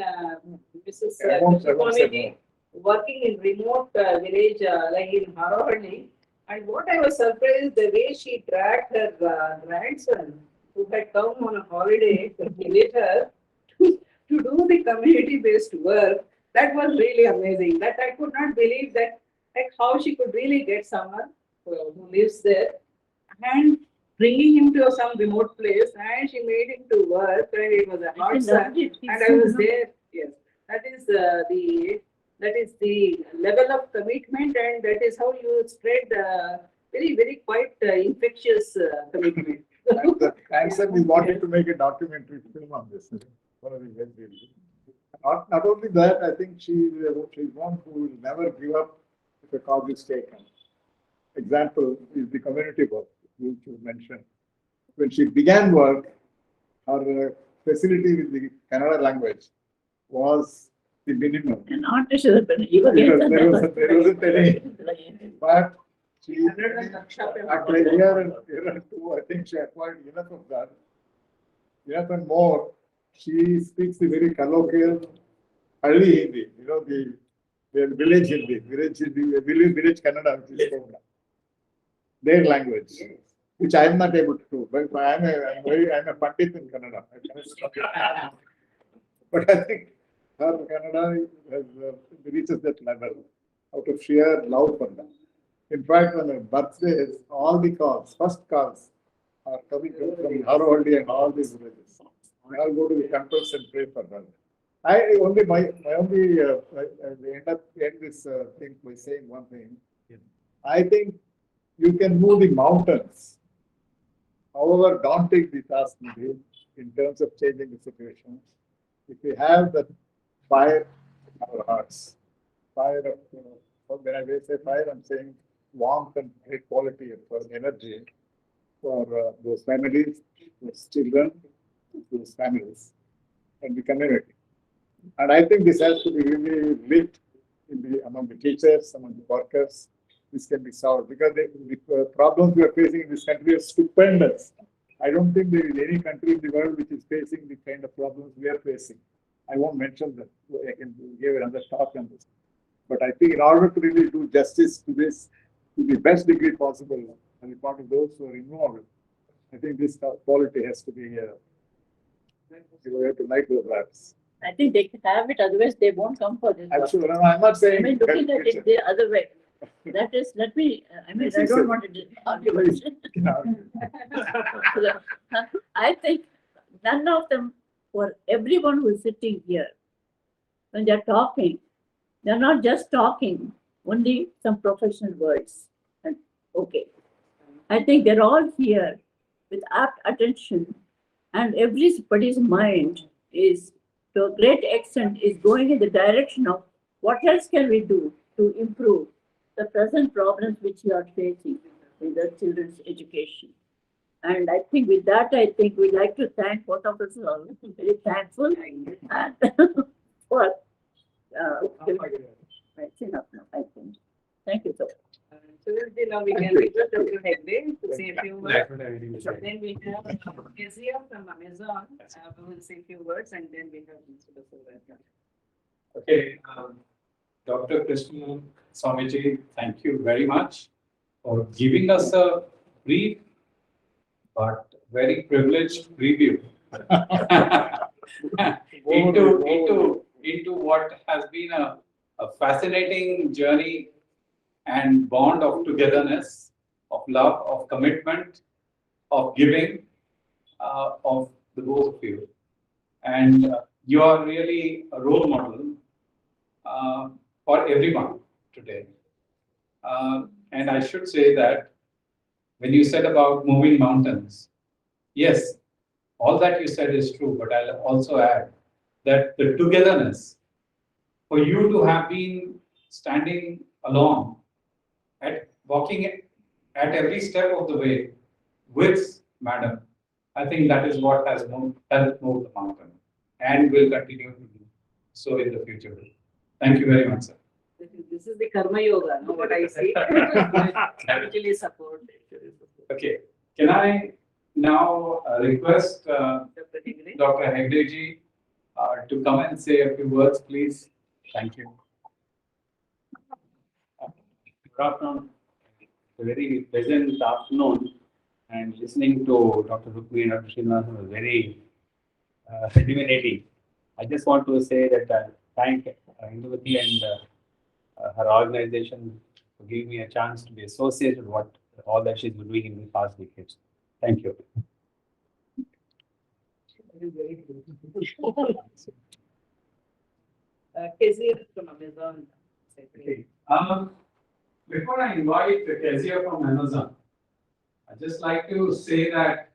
Mrs. Community working in remote village like in Harohalli. And what I was surprised, the way she dragged her grandson, who had come on a holiday to visit her, to do the community-based work. That was really amazing. That I could not believe that, like how she could really get someone who lives there and bringing him to some remote place, and she made him to work, and it was a hot sun, and I was there. Yes, that is the level of commitment, and that is how you spread very, very quite infectious commitment. And the answer, we wanted to make a documentary film on this. One of the not only that, I think she's one who will never give up if a cause is taken. Example is the community work, which you mentioned. When she began work, her facility with the Kannada language was the minimum. An artist is There wasn't any. But she, after a year and 2, I think she acquired enough of that. Enough and more. She speaks the very colloquial Halli Hindi, the village Hindi, village Kannada, which is their language, which I am not able to do. But I'm a Pandit in Kannada. But I think her Kannada has, reaches that level out of sheer love for them. In fact, on her birthdays, all the calls, first calls, are coming from Harohaldi and all these villages. We all go to the temples and pray for her. I only my only end this thing by saying one thing. I think you can move the mountains, however daunting the task may be, in terms of changing the situation. If we have that fire in our hearts, fire of, when I say fire, I'm saying warmth and great quality of energy for those families, those children, those families, and the community. And I think this has to be really lit among the teachers, among the workers. This can be solved because the problems we are facing in this country are stupendous. I don't think there is any country in the world which is facing the kind of problems we are facing. I won't mention that. I can give another talk on this. But I think in order to really do justice to this to the best degree possible on the part of those who are involved, I think this quality has to be here. You have to like those raps. I think they can have it, otherwise they won't come for this. I'm sure. I'm not saying. I mean, looking at it the other way. That is, let me, I mean, I don't want to argue. I think none of them, for everyone who is sitting here, when they're talking, they're not just talking, only some professional words. And okay. I think they're all here with apt attention, and everybody's mind is, to a great extent, is going in the direction of what else can we do to improve the present problems which you are facing in the children's education. And I think with that, I think we'd like to thank both of us all. Very thankful and for it's enough now, I think. Thank you so much. So now we can request Dr. Hegde to say a few words. Then we have Kezia from Amazon who will say a few words, and then we have Mr. Basu. Okay, Dr. Krishna Swamiji, thank you very much for giving us a brief but very privileged preview into what has been a fascinating journey and bond of togetherness, of love, of commitment, of giving, of the both of you. And you are really a role model for everyone today. And I should say that when you said about moving mountains, yes, all that you said is true, but I'll also add that the togetherness, for you to have been standing along, walking at every step of the way with Madam, I think that is what has helped move the mountain and will continue to do so in the future. Thank you very much, sir. This is the Karma Yoga, no, what I say. Actually support. Okay, can I now request Dr. Hegde ji to come and say a few words, please? Thank you. Good afternoon. A very pleasant afternoon, and listening to Dr. Rukmi and Dr. Srinivasan was very illuminating. I just want to say that thank Induvati and her organization for giving me a chance to be associated with all that she's been doing in the past decades. Thank you. Kezia from Amazon. Okay. Before I invite Kezia from Amazon, I'd just like to say that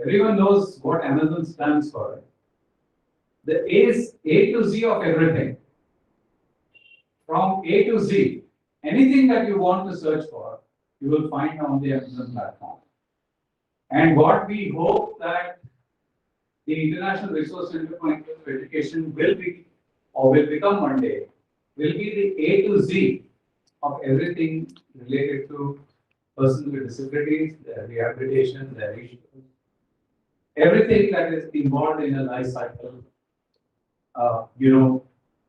everyone knows what Amazon stands for. The A is A to Z of everything. From A to Z, anything that you want to search for, you will find on the Amazon platform. And what we hope that the International Resource Center for Inclusive Education will be, or will become one day, will be the A to Z of everything related to persons with disabilities, their rehabilitation, their issues, everything that is involved in a life cycle,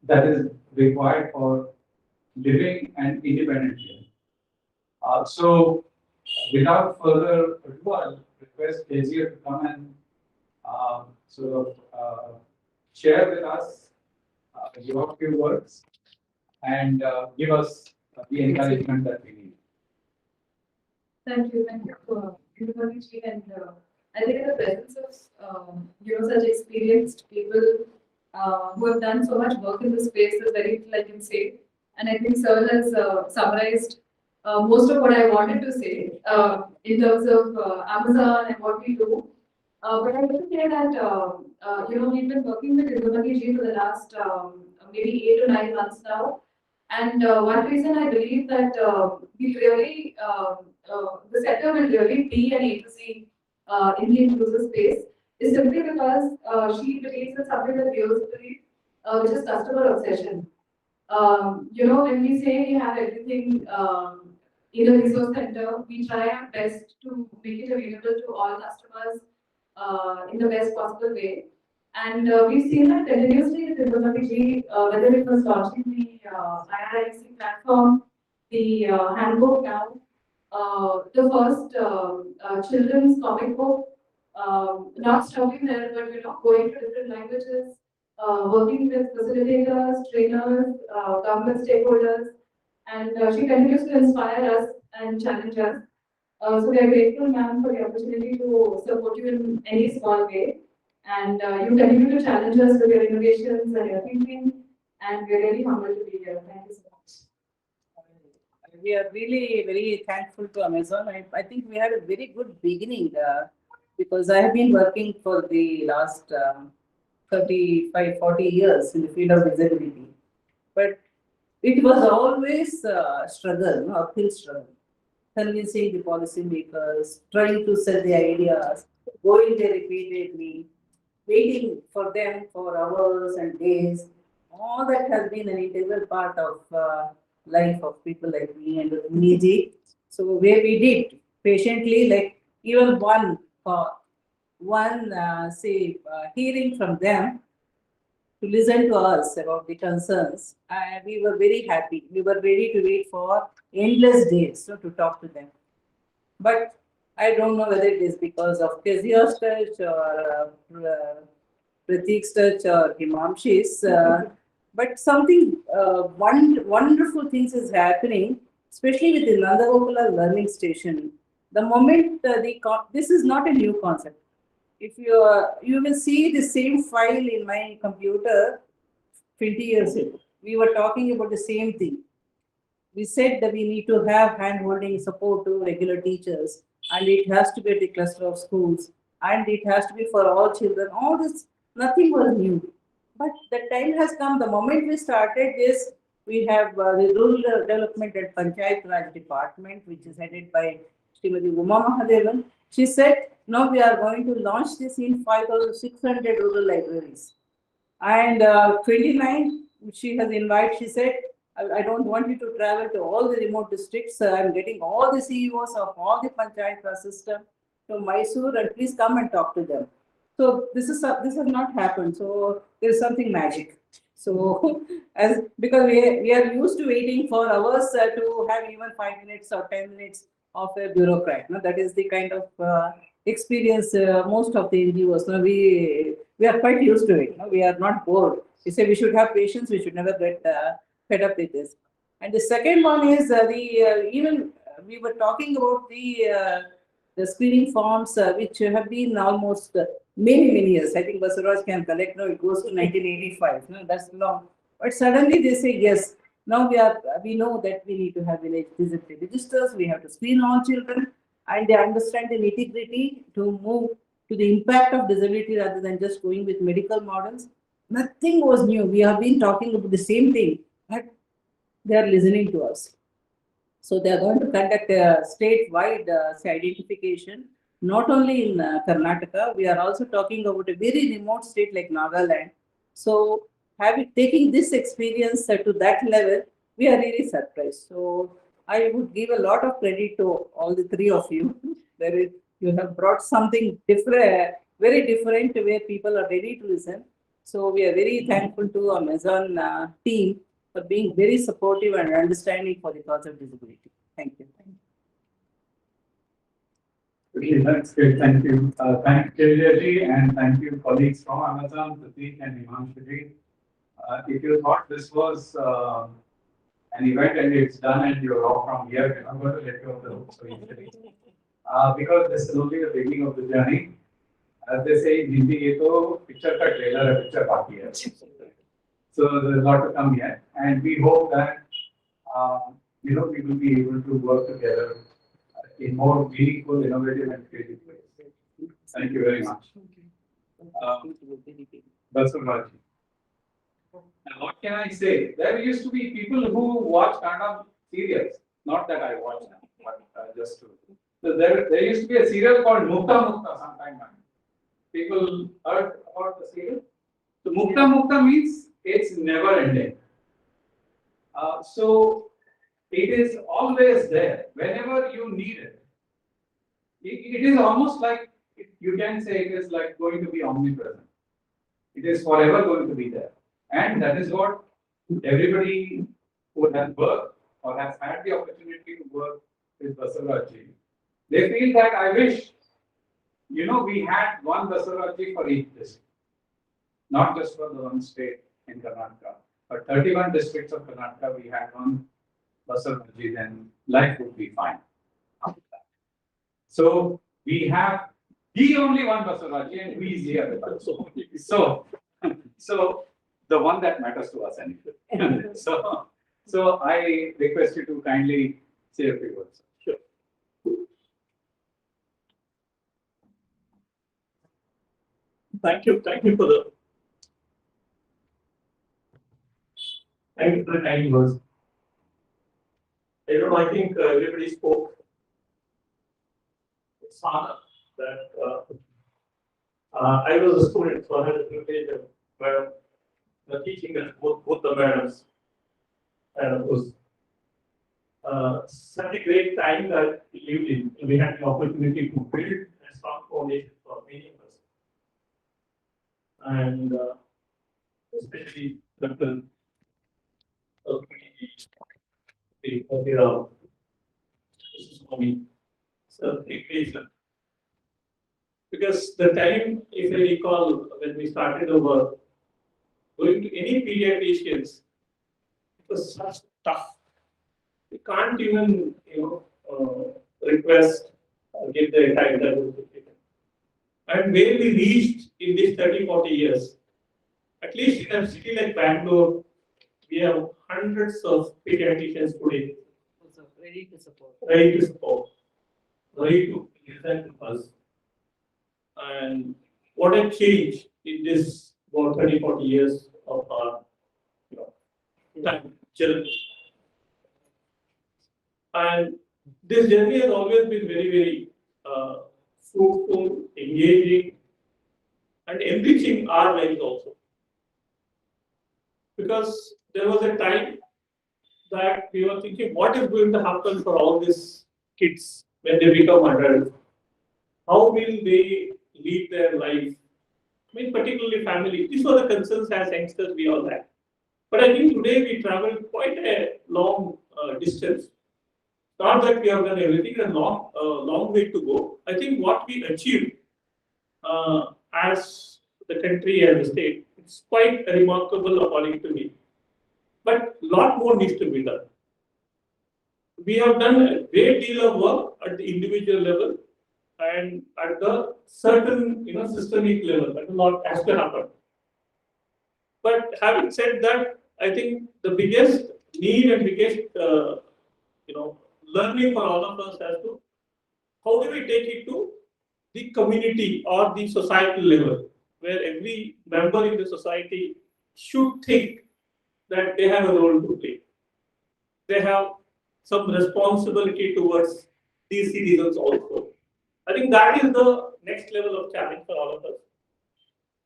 that is required for living and independently. So Without further ado, I'll request Kezia to come and sort of share with us your few words and give us the encouragement that we need. Thank you for University, and I think in the presence of such experienced people who have done so much work in this space is very little I can say. And I think Sir has summarized most of what I wanted to say in terms of Amazon and what we do. But I will say that we've been working with University for the last maybe 8 to 9 months now. And one reason I believe that we really, the center will really be an A to Z in the inclusive space is simply because she believes in something that we also believe, which is customer obsession. When we say we have everything in a resource center, we try our best to make it available to all customers in the best possible way. And we've seen that continuously with Handbook, whether it was launching the IRIEC platform, the handbook now, the first children's comic book, not stopping there, but going to different languages, working with facilitators, trainers, government stakeholders, and she continues to inspire us and challenge us. So we are grateful, ma'am, for the opportunity to support you in any small way. And you continue to challenge us with your innovations and your thinking, and we're really humbled to be here. Thank you so much. We are really very thankful to Amazon. I think we had a very good beginning because I have been working for the last 35, 40 years in the field of disability. But it was always a struggle, uphill struggle. Convincing the policymakers, trying to sell the ideas, going there repeatedly, waiting for them for hours and days. All that has been an integral part of life of people like me and Niji. So where we did patiently, like even one hearing from them to listen to us about the concerns, we were very happy. We were ready to wait for endless days to talk to them. But I don't know whether it is because of Kezia's touch or Pratik's touch or Himamshi's, but something wonderful things is happening, especially with the Nandagopala learning station. The moment this is not a new concept. If you will see the same file in my computer 20 years ago. We were talking about the same thing. We said that we need to have hand-holding support to regular teachers, and it has to be at the cluster of schools, and it has to be for all children. All this, nothing was new. But the time has come. The moment we started this, we have the Rural Development and Panchayat Raj Department, which is headed by Srimati Uma Mahadevan. She said, now we are going to launch this in 5,600 rural libraries. And 29, she has invited, she said, I don't want you to travel to all the remote districts. I'm getting all the CEOs of all the Panchayat Raj system to Mysore, and please come and talk to them. So this has not happened. So there is something magic. So because we are used to waiting for hours to have even 5 minutes or 10 minutes of a bureaucrat. No? That is the kind of experience most of the NGOs. No? We are quite used to it. No? We are not bored. We say we should have patience. We should never get fed up with this. And the second one is even we were talking about the screening forms which have been almost many years. I think Basaraj can collect. No, it goes to 1985. No, that's long. But suddenly they say yes. Now we know that we need to have village disability registers. We have to screen all children, and they understand the nitty-gritty to move to the impact of disability rather than just going with medical models. Nothing was new. We have been talking about the same thing, but they are listening to us. So they are going to conduct a statewide identification, not only in Karnataka. We are also talking about a very remote state like Nagaland. So taking this experience to that level, we are really surprised. So I would give a lot of credit to all the three of you. You have brought something different, very different, where people are ready to listen. So we are very thankful to Amazon team for being very supportive and understanding for the cause of disability. Thank you. Okay, that's good. Thank you. Thank you, Ji, and thank you, colleagues from Amazon, Prateek and Himanshu. If you thought this was an event and it's done and you're off from here, I'm going to let you off the hook so easily. Because this is only the beginning of the journey. As they say in Hindi, ये तो picture का trailer है, picture बाकी है. So there's a lot to come yet, and we hope that we will be able to work together in more meaningful, innovative, and creative ways. Thank you very much. That's all. And what can I say? There used to be people who watch kind of serials. Not that I watch now, but just to. So there used to be a serial called Mukta Mukta sometime back. People heard about the serial. So Mukta Mukta means it's never ending. So it is always there whenever you need it. It is almost like you can say it is like going to be omnipresent. It is forever going to be there. And that is what everybody who has worked or has had the opportunity to work with Basavaraji, they feel that I wish, we had one Basavaraji for each district, not just for the one state in Karnataka, but 31 districts of Karnataka, we had one Basavaraji, then life would be fine after that. So we have the only one Basavaraji and we is here with us. So the one that matters to us anyway. So I request you to kindly say a few words. Sure. Thank you for the kind words. I think everybody spoke. It's honor that I was a student, so I had a privilege of teaching us both the madams, and it was such a great time that we lived in. We had the opportunity to build a strong foundation for many of us, and especially Dr. Because the time, if I recall, when we started our going to any pediatricians, it was such tough. We can't even, request or give the time that was taken. And where we reached in these 30-40 years, at least in a city like Bangalore, we have hundreds of pediatricians today. Ready to support. Ready to listen to us. And what a change in this about 30-40 years of our time journey. And this journey has always been very, very fruitful, engaging, and enriching our lives also. Because there was a time that we were thinking, what is going to happen for all these kids when they become adults? How will they lead their life? I mean, particularly family. These were the concerns as youngsters we all had. But I think today we traveled quite a long distance. Not that we have done everything, a long way to go. I think what we achieved as the country and the state, it's quite remarkable according to me. But a lot more needs to be done. We have done a great deal of work at the individual level and at the certain systemic level. That a lot has to happen. But having said that, I think the biggest need and biggest learning for all of us as to how do we take it to the community or the societal level, where every member in the society should think that they have a role to play. They have some responsibility towards these citizens also. I think that is the next level of challenge for all of us.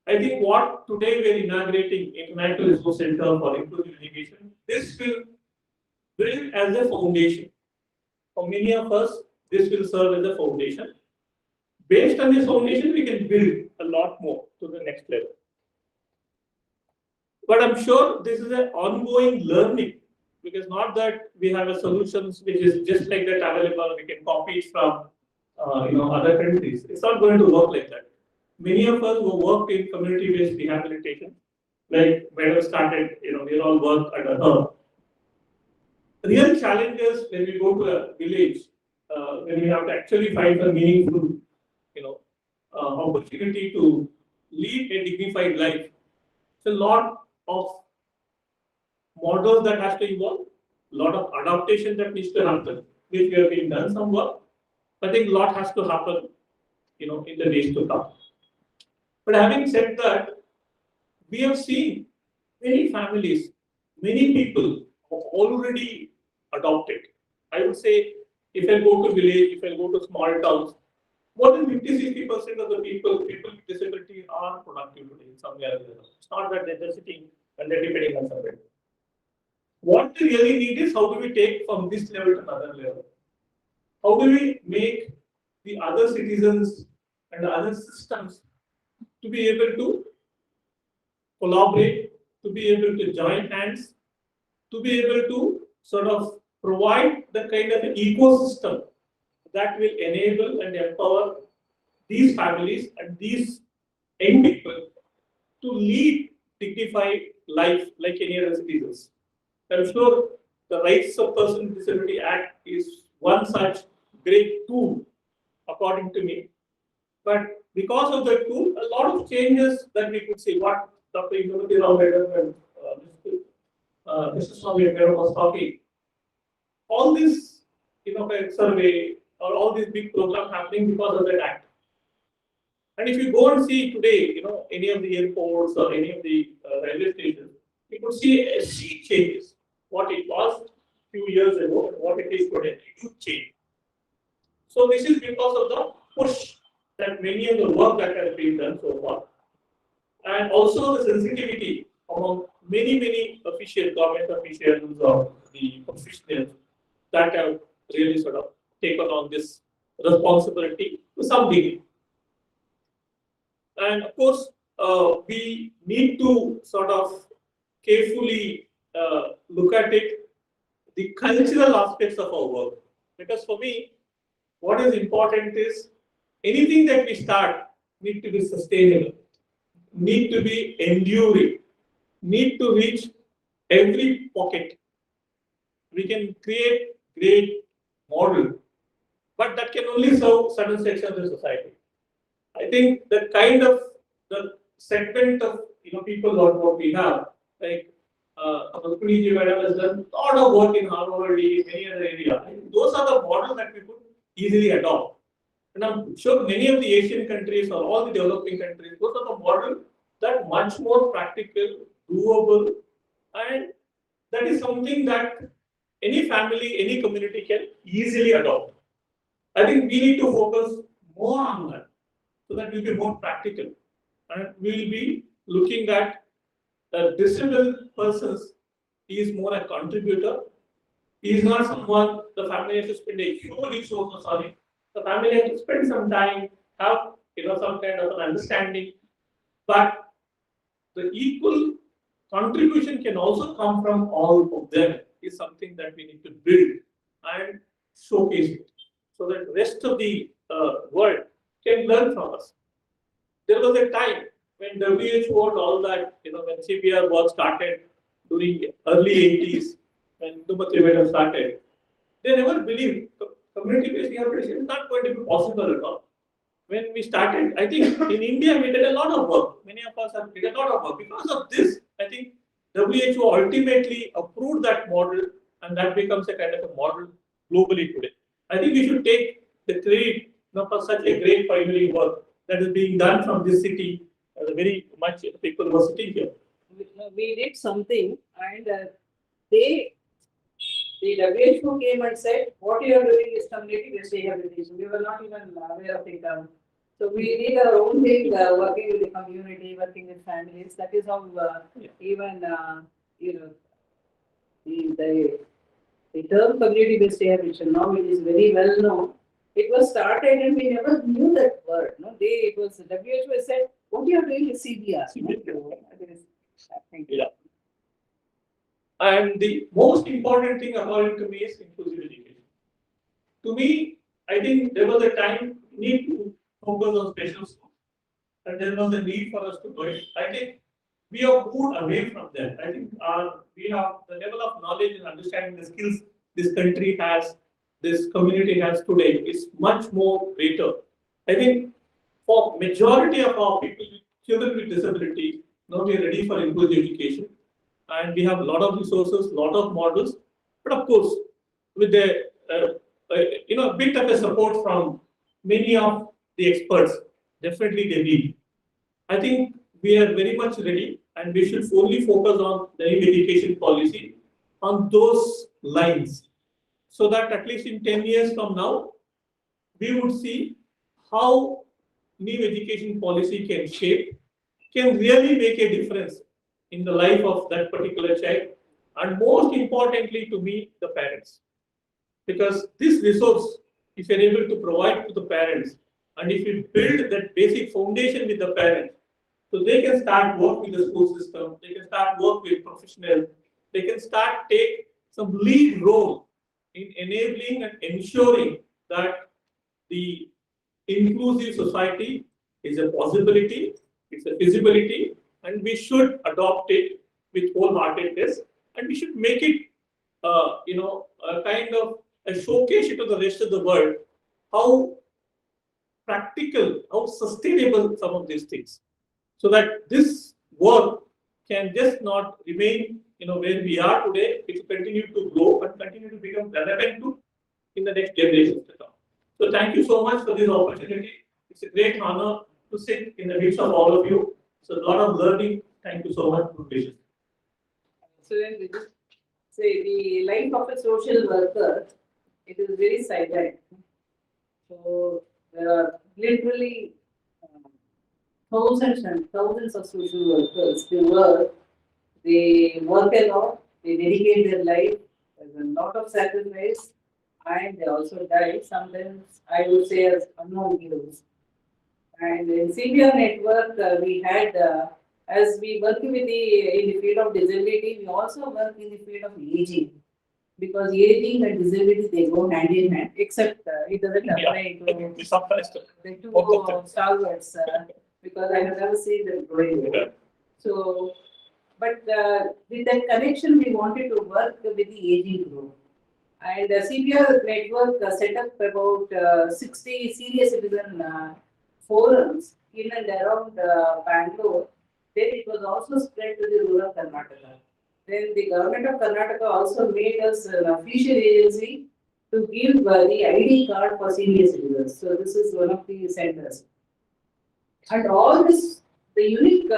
I think what today we are inaugurating International Resource Center for Inclusive Education, this will build as a foundation. For many of us, this will serve as a foundation. Based on this foundation, we can build a lot more to the next level. But I'm sure this is an ongoing learning, because not that we have a solutions which is just like that available, we can copy it from other countries. It's not going to work like that. Many of us who worked in community-based rehabilitation, like Madam started, we all work under her. Real challenges when we go to a village, when we have to actually find a meaningful, opportunity to lead a dignified life. It's a lot of models that has to evolve, a lot of adaptation that needs to happen, which we have been done some work. I think a lot has to happen, in the days to come. But having said that, we have seen many families, many people have already adopted. I would say, if I go to village, if I go to small towns, more than 50-60% of the people with disability are productive today in some way or other. It's not that they're just sitting and they're depending on somebody. What we really need is how do we take from this level to another level? How do we make the other citizens and the other systems to be able to collaborate, to be able to join hands, to be able to sort of provide the kind of an ecosystem that will enable and empower these families and these young people to lead dignified life like any other citizens. I'm sure the Rights of Persons with Disability Act is one such great tool, according to me. But because of the tool, a lot of changes that we could see, what Dr. Indumati Rao Madam and Mr. Swami Madam was talking, all this, survey or all these big programs happening because of that act. And if you go and see today, any of the airports or any of the railway stations, you could see a sea changes. What it was a few years ago and what it is today, huge change. So this is because of the push that many of the work that has been done so far, and also the sensitivity among many government officials or the professionals that have really sort of taken on this responsibility to some degree. And of course, we need to sort of carefully look at it, the cultural aspects of our work. Because for me, what is important is anything that we start need to be sustainable, need to be enduring, need to reach every pocket. We can create great model, but that can only serve certain sections of the society. I think the kind of the segment of people what we have, like Rukmini Madam has done a lot of work in Harvard, many other areas. Those are the models that we could easily adopt. And I'm sure many of the Asian countries or all the developing countries, those are the models that much more practical, doable, and that is something that any family, any community can easily adopt. I think we need to focus more on that so that we'll be more practical. And we'll be looking at the disabled persons. He is more a contributor. He is not someone the family has to spend a huge resources on it. The family has to spend some time, have some kind of an understanding. But the equal contribution can also come from all of them. Is something that we need to build and showcase it, so that the rest of the world can learn from us. There was a time when WHO and all that, when CBR work started during early 80s, when Indumati Madam started, they never believed community-based rehabilitation is not going to be possible at all. When we started, I think in India we did a lot of work. Many of us have did a lot of work. Because of this, I think WHO ultimately approved that model, and that becomes a kind of a model globally today. I think we should take the credit for such a great pioneering work that is being done from this city. Very much people were sitting here. We did something, and the WHO came and said, what you are doing is community-based rehabilitation. We were not even aware of the term. So we did our own thing, working with the community, working with families. That is how even the term community-based rehabilitation, now it is very well known. It was started and we never knew that word. No, it was WHO said, what you are doing is CBR. Thank you. Yeah. And the most important thing according to me is inclusive education. To me, I think there was a time need to focus on special schools, and there was a need for us to do it. I think we have moved away from that. I think we have the level of knowledge and understanding the skills this country has, this community has today is much more greater. I think for majority of our people, children with disability, now we are ready for inclusive education, and we have a lot of resources, lot of models, but of course, with the a bit of a support from many of the experts, definitely they need. I think we are very much ready, and we should only focus on the new education policy on those lines, so that at least in 10 years from now, we would see how new education policy can really make a difference in the life of that particular child, and most importantly to me, the parents. Because this resource, if you're able to provide to the parents, and if you build that basic foundation with the parents, so they can start work with the school system, they can start work with professionals, they can start take some lead role in enabling and ensuring that the inclusive society is a possibility, it's a feasibility, and we should adopt it with wholeheartedness, and we should make it, a kind of a showcase it to the rest of the world, how practical, how sustainable some of these things, so that this work can just not remain, where we are today. It will continue to grow and continue to become relevant to in the next generations to come. So thank you so much for this opportunity. It's a great honor to sit in the midst of all of you. So a lot of learning. Thank you so much for patience. So then we just say the life of a social worker, it is very silent. So there are literally thousands and thousands of social workers. They work a lot, they dedicate their life, there's a lot of sacrifice, and they also die, sometimes I would say as unknown heroes. And in CBR Network, we had, as we work with in the field of disability, we also work in the field of aging. Because aging and disability, they go hand in hand, except it doesn't apply to the two stalwarts, because I have never seen them growing old. So, but with that connection, we wanted to work with the aging group. And CBR Network set up about 60 senior citizen forums in and around Bangalore. Then it was also spread to the rural Karnataka. Then the government of Karnataka also made us an official agency to give the ID card for senior citizens. So this is one of the centers. And all this, the unique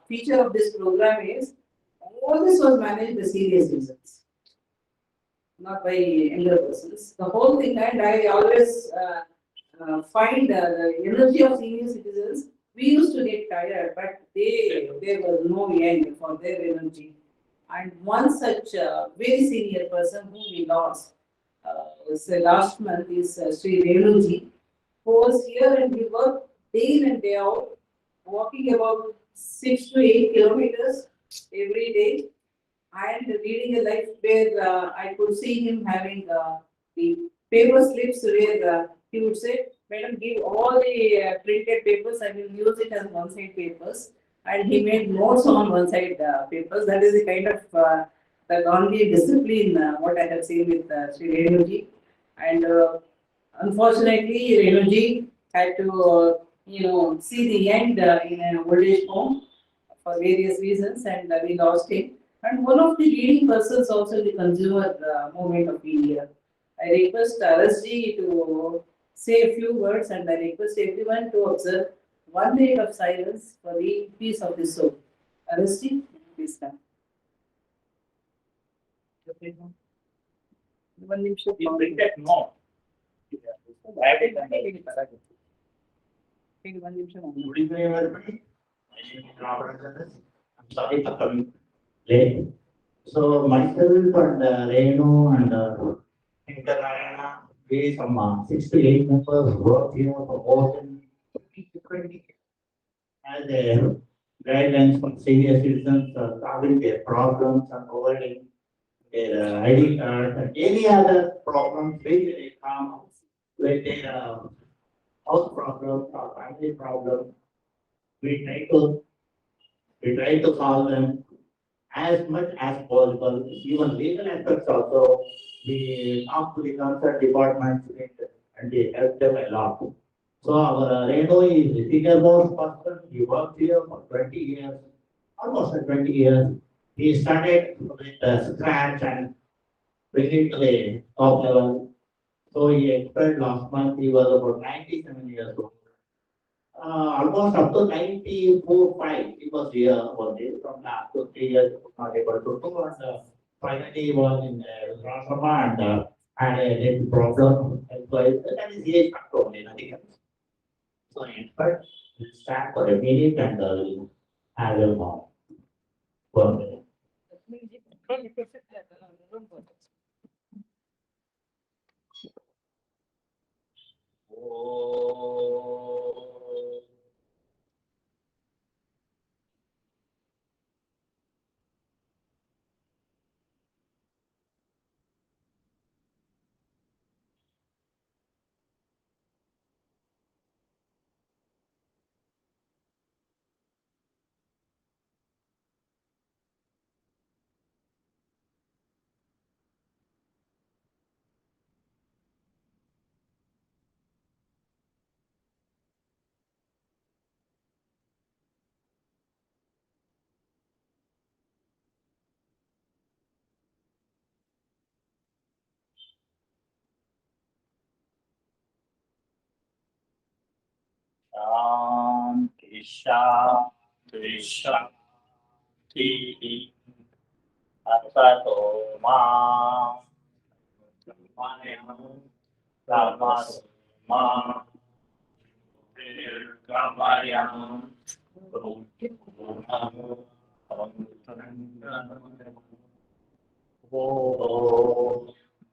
feature of this program is, all this was managed by senior citizens, not by younger persons. The whole thing, and I always find the energy of senior citizens. We used to get tired, but there was no end for their energy. And one such very senior person whom we lost last month is Sri Renuji, who was here, and we worked day in and day out, walking about 6 to 8 kilometers every day, and leading a life where I could see him having the paper slips where he would say, "Madam, give all the printed papers, I will use it as one-side papers." And he made notes on one-side papers. That is the kind of the Gandhi discipline what I have seen with Sri Renuji. And unfortunately, Renuji had to see the end in an old age home for various reasons, and we lost him. And one of the leading persons also in the consumer movement of India. I request RSG to say a few words, and I request everyone to observe 1 minute of silence for the peace of the soul. RSG, please come. 1 minute. Good evening, everybody. My name is Lokarpan. I'm sorry for coming late. So myself and Renu and Interayana, we some 6 to 8 members work here for more than 20 as a guidelines for senior citizens solving their problems and providing their ID card and any other problems which they come when their house problem or family problem, we try to solve them as much as possible. Even legal aspects also, we talk to the concerned departments and they help them a lot. So our Reno is a senior most person. He worked here for 20 years, almost 20 years. He started with scratch and bring it to the top level. So he expired last month. He was about 97 years old. Almost up to 94, 5, he was here only. From last 2, 3 years, he was not able to do. And finally, he was in Lokarpan and had a little problem. That is age factor only, nothing else. So in fact, we'll start for a minute and I will know. 1 minute. Shanti, Shanti, Asato Ma, Tamasma, Kamayam, Om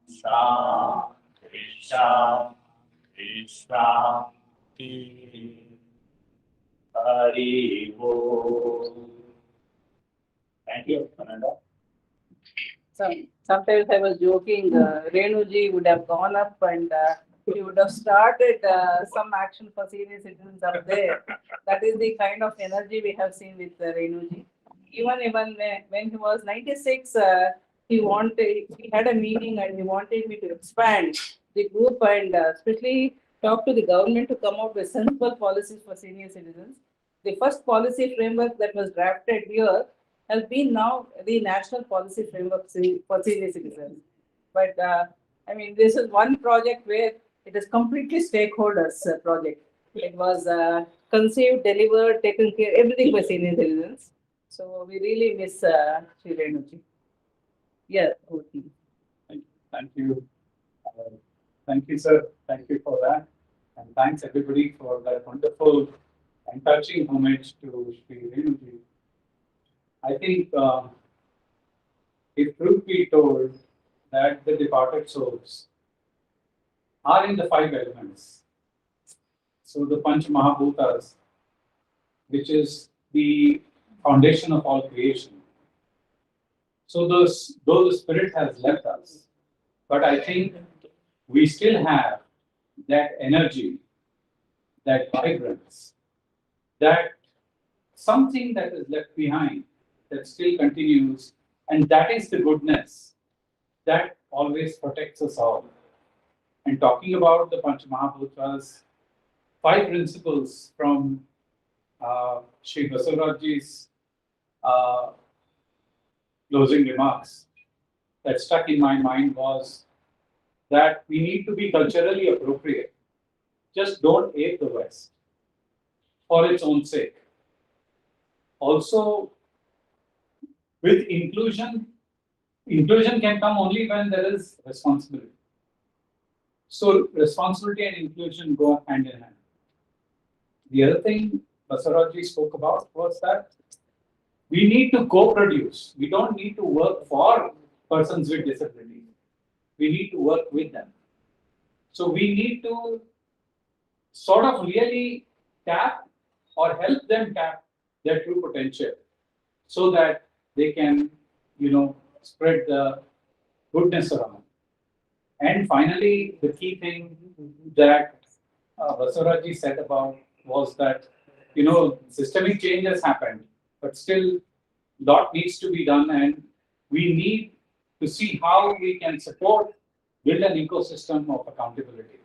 Shanti, Shanti, Shanti. Hari Om. Thank you, Ananda. Sometimes I was joking, Renuji would have gone up and he would have started some action for senior citizens up there. That is the kind of energy we have seen with Renuji. Even when he was 96, he had a meeting and he wanted me to expand the group and especially talk to the government to come out with sensible policies for senior citizens. The first policy framework that was drafted here has been now the national policy framework for senior citizens. But I mean, this is one project where it is completely stakeholders project. It was conceived, delivered, taken care, everything by senior citizens. So we really miss Sri Renuji. Yeah, okay. Thank you. Thank you, sir. Thank you for that. And thanks everybody for that wonderful and touching homage to Sri Renuji. I think if truth be told that the departed souls are in the 5 elements. So the Panch Mahabhutas, which is the foundation of all creation. So though the spirit has left us, but I think we still have that energy, that vibrance, that something that is left behind that still continues, and that is the goodness that always protects us all. And talking about the Panch Mahabhutas, 5 principles from Sri Basavarajji's closing remarks that stuck in my mind was that we need to be culturally appropriate. Just don't ape the West for its own sake. Also, with inclusion can come only when there is responsibility. So responsibility and inclusion go hand in hand. The other thing Basavarajji spoke about was that we need to co-produce. We don't need to work for persons with disabilities. We need to work with them. So we need to sort of really tap or help them tap their true potential so that they can, spread the goodness around. And finally, the key thing that Vasuraji said about was that, systemic change has happened, but still lot needs to be done, and we need to see how we can support, build an ecosystem of accountability.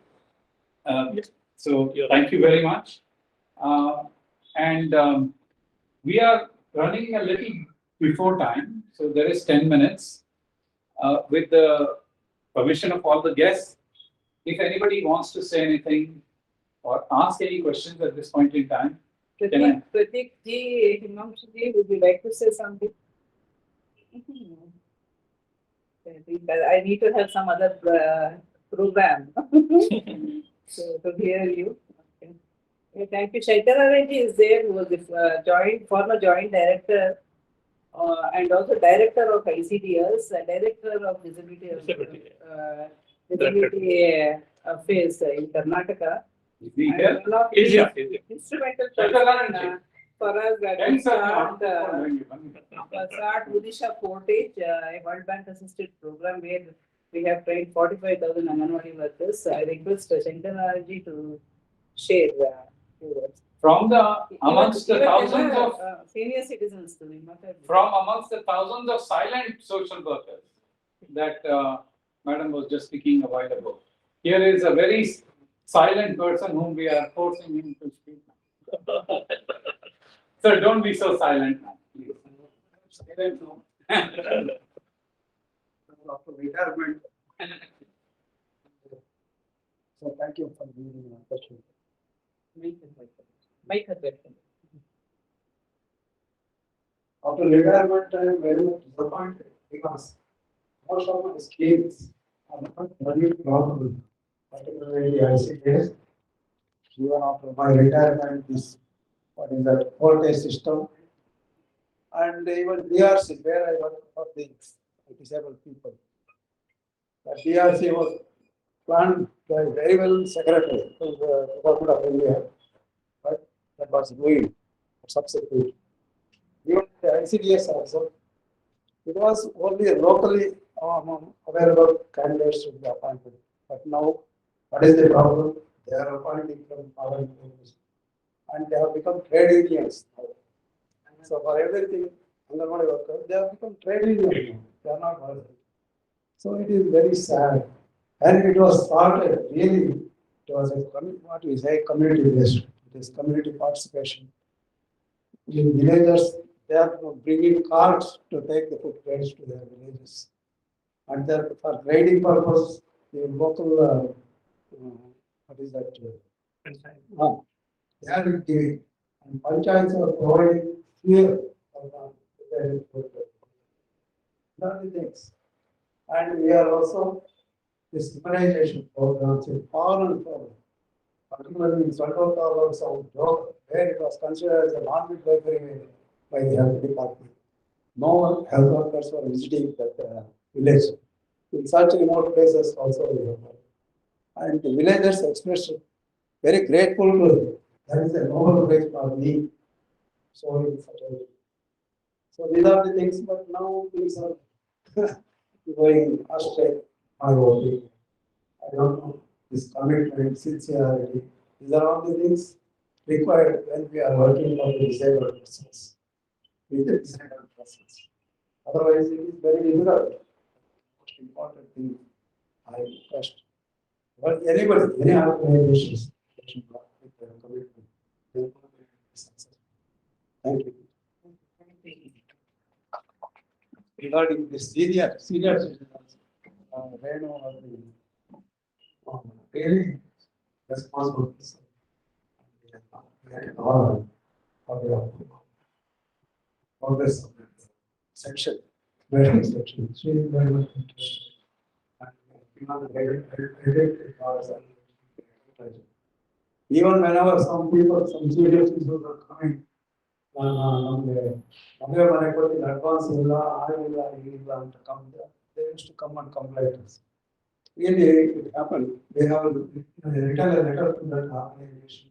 So thank you very much. And we are running a little before time, so there is 10 minutes. With the permission of all the guests, if anybody wants to say anything or ask any questions at this point in time, Pratik ji, Himanshu ji, would you like to say something? I need to have some other program so to hear you. Okay, thank you. Shankara ji is there, who was the former joint director and also director of ICDS, director of disability affairs in Karnataka. Is he? Instrumental person for us that start Odisha Portage, a World Bank assisted program where we have trained 45,000 Anganwadi workers. I request Shankara ji to share from amongst the thousands of senior citizens from amongst the thousands of silent social workers that Madam was just speaking a while ago. Here is a very silent person whom we are forcing him to speak. So don't be so silent now, please. Silent now. After retirement. So thank you for giving me an opportunity. After retirement, I am very much disappointed because most of my skills are not very profitable, particularly ICDS. Even after my retirement, this what is that voltage system, and even DRC, where I work for the disabled people. The DRC was planned by very well secretary to the government of India, but that was ruined subsequently. Even the ICDS also, it was only locally available candidates to be appointed. But now, what is the problem? They are appointing from foreign countries, and they have become trade unions. So for everything, Anganwadi workers, they have become trade unions. They are not working. So it is very sad. And it was started really, it was a what we say community based. It is community participation. In villagers, they are bringing carts to take the food grains to their villages. And for grading purpose, the local, what is that? They are giving. And panchayats are providing fuel for the things. And we are also this immunization programs in foreign programs, particularly in Salvador or South Europe, where it was considered as a non-midwifery by the health department. No health workers were visiting that village. In such remote places also we have. And the villagers expressed very grateful to him. That is a noble place for me. So these are the things, but now things are going astray. I don't know, this commitment, sincerity, these are all the things required when we are working for the disabled persons. With the disabled persons. Otherwise, it is very difficult. Most important thing I request. But anybody, any organizations, they should work with their commitment. They will be successful. Thank you. Regarding the senior citizens, Reno or the really responsible person. Always section, very section. She is very much interested. Even whenever some people, some serious people are coming, advance they used to come and complain to us. Really, it happened. They have written a letter to that organization.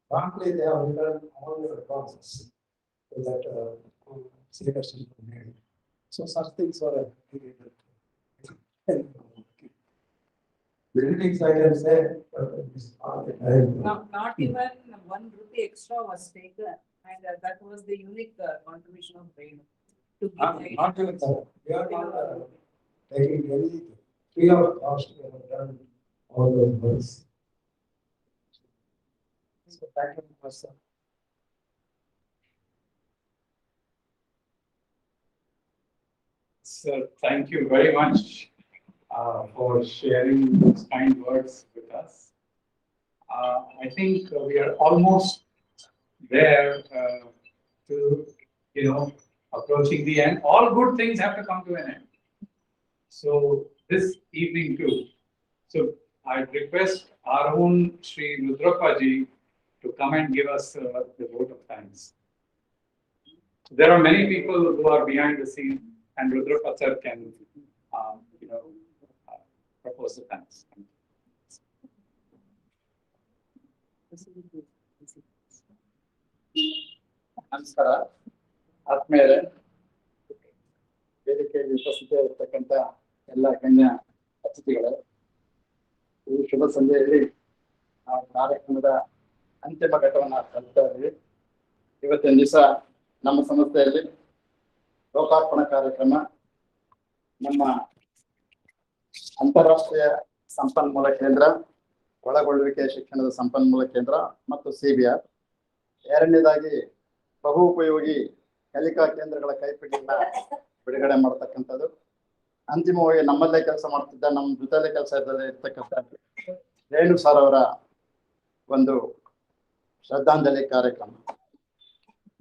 Frankly, they have written all the advances so that seniors were made. So such things are buildings I can say, it's Not even 1 rupee extra was taken, and that was the unique contribution of Renu to give the Not even that. We are not taking any free of cost. We have done all those works. So thank you, Pastor. Sir, thank you very much for sharing those kind words with us. I think we are almost there to, approaching the end. All good things have to come to an end. So this evening too. So I request our own Sri Rudrapaji to come and give us the vote of thanks. There are many people who are behind the scene, and Rudrapa sir can, propose the thanks. ನಮಸ್ಕಾರ ಆತ್ಮೀಯರೇ, ವೇದಿಕೆಯಲ್ಲಿ ಉಪಸ್ಥಿತರಿರ್ತಕ್ಕಂಥ ಎಲ್ಲ ಗಣ್ಯ ಅತಿಥಿಗಳೇ, ಈ ಶುಭ ಸಂಧ್ಯೆಯಲ್ಲಿ ನಾವು ಕಾರ್ಯಕ್ರಮದ ಅಂತಿಮ ಘಟ್ಟವನ್ನು ತಲುಪ್ತಾ ಇದ್ದೀವಿ. ಇವತ್ತಿನ ದಿವಸ ನಮ್ಮ ಸಂಸ್ಥೆಯಲ್ಲಿ ಲೋಕಾರ್ಪಣಾ ಕಾರ್ಯಕ್ರಮ, ನಮ್ಮ ಅಂತಾರಾಷ್ಟ್ರೀಯ ಸಂಪನ್ಮೂಲ ಕೇಂದ್ರ, ಒಳಗೊಳ್ಳುವಿಕೆ ಶಿಕ್ಷಣದ ಸಂಪನ್ಮೂಲ ಕೇಂದ್ರ ಮತ್ತು CBR, ಎರಡನೇದಾಗಿ ಬಹು ಉಪಯೋಗಿ ಕಲಿಕಾ ಕೇಂದ್ರಗಳ ಕೈಪಿಡಿಯನ್ನ ಬಿಡುಗಡೆ ಮಾಡತಕ್ಕಂಥದ್ದು, ಅಂತಿಮವಾಗಿ ನಮ್ಮಲ್ಲೇ ಕೆಲಸ ಮಾಡ್ತಿದ್ದ, ನಮ್ಮ ಜೊತೆಲೇ ಕೆಲಸ ಇರ್ತಕ್ಕಂಥ ರೇಣು ಸರ್ ಅವರ ಒಂದು ಶ್ರದ್ಧಾಂಜಲಿ ಕಾರ್ಯಕ್ರಮ.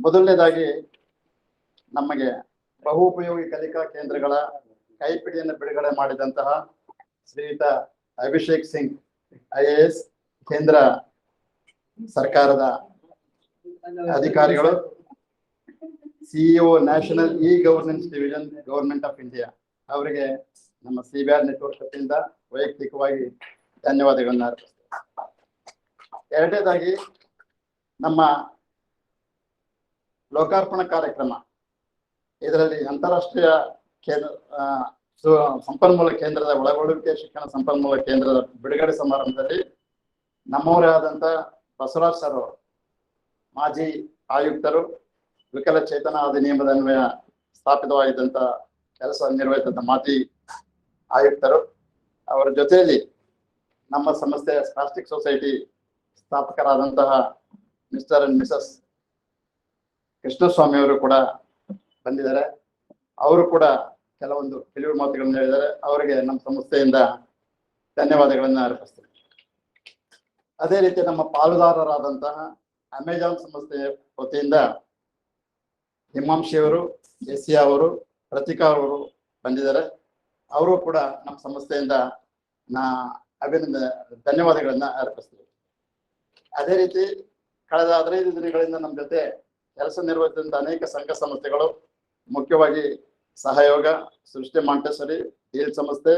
ಮೊದಲನೇದಾಗಿ ನಮಗೆ ಬಹು ಉಪಯೋಗಿ ಕಲಿಕಾ ಕೇಂದ್ರಗಳ ಕೈಪಿಡಿಯನ್ನು ಬಿಡುಗಡೆ ಮಾಡಿದಂತಹ ಶ್ರೀಯುತ ಅಭಿಷೇಕ್ ಸಿಂಗ್ IAS ಕೇಂದ್ರ ಸರ್ಕಾರದ ಅಧಿಕಾರಿಗಳು, CEO national governance division, government of India, ಅವರಿಗೆ ನಮ್ಮ CBR ನೆಟ್ವರ್ಕ್ ವತಿಯಿಂದ ವೈಯಕ್ತಿಕವಾಗಿ ಧನ್ಯವಾದಗಳನ್ನ ಅರ್ಪಿಸ್ತೇನೆ. ಎರಡನೇದಾಗಿ ನಮ್ಮ ಲೋಕಾರ್ಪಣಾ ಕಾರ್ಯಕ್ರಮ, ಇದರಲ್ಲಿ ಅಂತಾರಾಷ್ಟ್ರೀಯ ಕೇಂದ್ರ ಸಂಪನ್ಮೂಲ ಕೇಂದ್ರದ ಒಳಗೊಳ್ಳುವಿಕೆ ಶಿಕ್ಷಣ ಸಂಪನ್ಮೂಲ ಕೇಂದ್ರದ ಬಿಡುಗಡೆ ಸಮಾರಂಭದಲ್ಲಿ ನಮ್ಮವರೇ ಆದಂತ ಬಸವರಾಜ್ ಸರ್ ಅವರು, ಮಾಜಿ ಆಯುಕ್ತರು, ವಿಕಲಚೇತನ ಅಧಿನಿಯಮದ ಅನ್ವಯ ಸ್ಥಾಪಿತವಾಗಿದ್ದಂತ ಕೆಲಸ ನಿರ್ವಹಿಸಿದಂತ ಮಾಜಿ ಆಯುಕ್ತರು, ಅವರ ಜೊತೆಯಲ್ಲಿ ನಮ್ಮ ಸಂಸ್ಥೆಯ ಸ್ಪಾಸ್ಟಿಕ್ ಸೊಸೈಟಿ ಸ್ಥಾಪಕರಾದಂತಹ ಮಿಸ್ಟರ್ ಅಂಡ್ ಮಿಸಸ್ ಕೃಷ್ಣಸ್ವಾಮಿ ಅವರು ಕೂಡ ಬಂದಿದ್ದಾರೆ. ಅವರು ಕೂಡ ಕೆಲವೊಂದು ಕೆಲವು ಮಾತುಗಳನ್ನು ಹೇಳಿದ್ದಾರೆ. ಅವರಿಗೆ ನಮ್ಮ ಸಂಸ್ಥೆಯಿಂದ ಧನ್ಯವಾದಗಳನ್ನ ಅರ್ಪಿಸ್ತೇನೆ. ಅದೇ ರೀತಿ ನಮ್ಮ ಪಾಲುದಾರರಾದಂತಹ ಅಮೆಜಾನ್ ಸಂಸ್ಥೆಯ ವತಿಯಿಂದ ಹಿಮಾಂಶಿ ಅವರು, ಎಸ್ಸಿ ಅವರು, ಪ್ರತಿಕಾ ಅವರು ಬಂದಿದ್ದಾರೆ. ಅವರು ಕೂಡ ನಮ್ಮ ಸಂಸ್ಥೆಯಿಂದ ಧನ್ಯವಾದಗಳನ್ನ ಅರ್ಪಿಸ್ತೀವಿ. ಅದೇ ರೀತಿ ಕಳೆದ 15 ದಿನಗಳಿಂದ ನಮ್ಮ ಜೊತೆ ಕೆಲಸ ನಿರ್ವಹಿಸಿದಂತ ಅನೇಕ ಸಂಘ ಸಂಸ್ಥೆಗಳು, ಮುಖ್ಯವಾಗಿ ಸಹಯೋಗ, ಸೃಷ್ಟಿ ಮಾಂಟೆಸರಿ, ಡೀಲ್ ಸಂಸ್ಥೆ,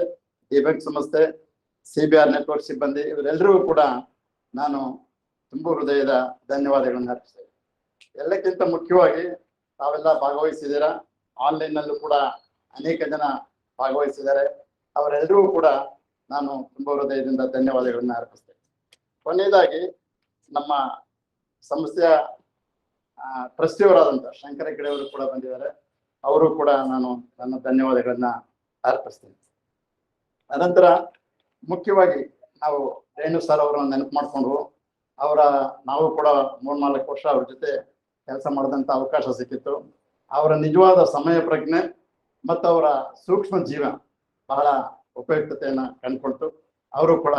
ಡಿಬ್ಯಾಂಕ್ ಸಂಸ್ಥೆ, CBR ನೆಟ್ವರ್ಕ್ ಸಿಬ್ಬಂದಿ, ಇವರೆಲ್ಲರಿಗೂ ಕೂಡ ನಾನು ತುಂಬು ಹೃದಯದ ಧನ್ಯವಾದಗಳನ್ನು ಅರ್ಪಿಸ್ತೇನೆ. ಎಲ್ಲಕ್ಕಿಂತ ಮುಖ್ಯವಾಗಿ ತಾವೆಲ್ಲ ಭಾಗವಹಿಸಿದ್ದೀರಾ, ಆನ್ಲೈನ್ ನಲ್ಲೂ ಕೂಡ ಅನೇಕ ಜನ ಭಾಗವಹಿಸಿದ್ದಾರೆ. ಅವರೆಲ್ಲರಿಗೂ ಕೂಡ ನಾನು ತುಂಬು ಹೃದಯದಿಂದ ಧನ್ಯವಾದಗಳನ್ನ ಅರ್ಪಿಸ್ತೇನೆ. ಕೊನೆಯದಾಗಿ ನಮ್ಮ ಸಂಸ್ಥೆಯ ಟ್ರಸ್ಟಿಯವರಾದಂಥ ಶಂಕರ ಹೆಗಡೆ ಅವರು ಕೂಡ ಬಂದಿದ್ದಾರೆ. ಅವರು ಕೂಡ ನಾನು ನನ್ನ ಧನ್ಯವಾದಗಳನ್ನ ಅರ್ಪಿಸ್ತೇನೆ. ಅನಂತರ ಮುಖ್ಯವಾಗಿ ನಾವು ರೇಣು ಸರ್ ಅವರನ್ನು ನೆನಪು ಮಾಡಿಕೊಂಡು, ನಾವು ಕೂಡ 3-4 ವರ್ಷ ಅವ್ರ ಜೊತೆ ಕೆಲಸ ಮಾಡಿದಂಥ ಅವಕಾಶ ಸಿಕ್ಕಿತ್ತು. ಅವರ ನಿಜವಾದ ಸಮಯ ಪ್ರಜ್ಞೆ ಮತ್ತು ಅವರ ಸೂಕ್ಷ್ಮ ಜೀವ ಬಹಳ ಉಪಯುಕ್ತತೆಯನ್ನು ಕಂಡುಕೊಳ್ತು. ಅವರು ಕೂಡ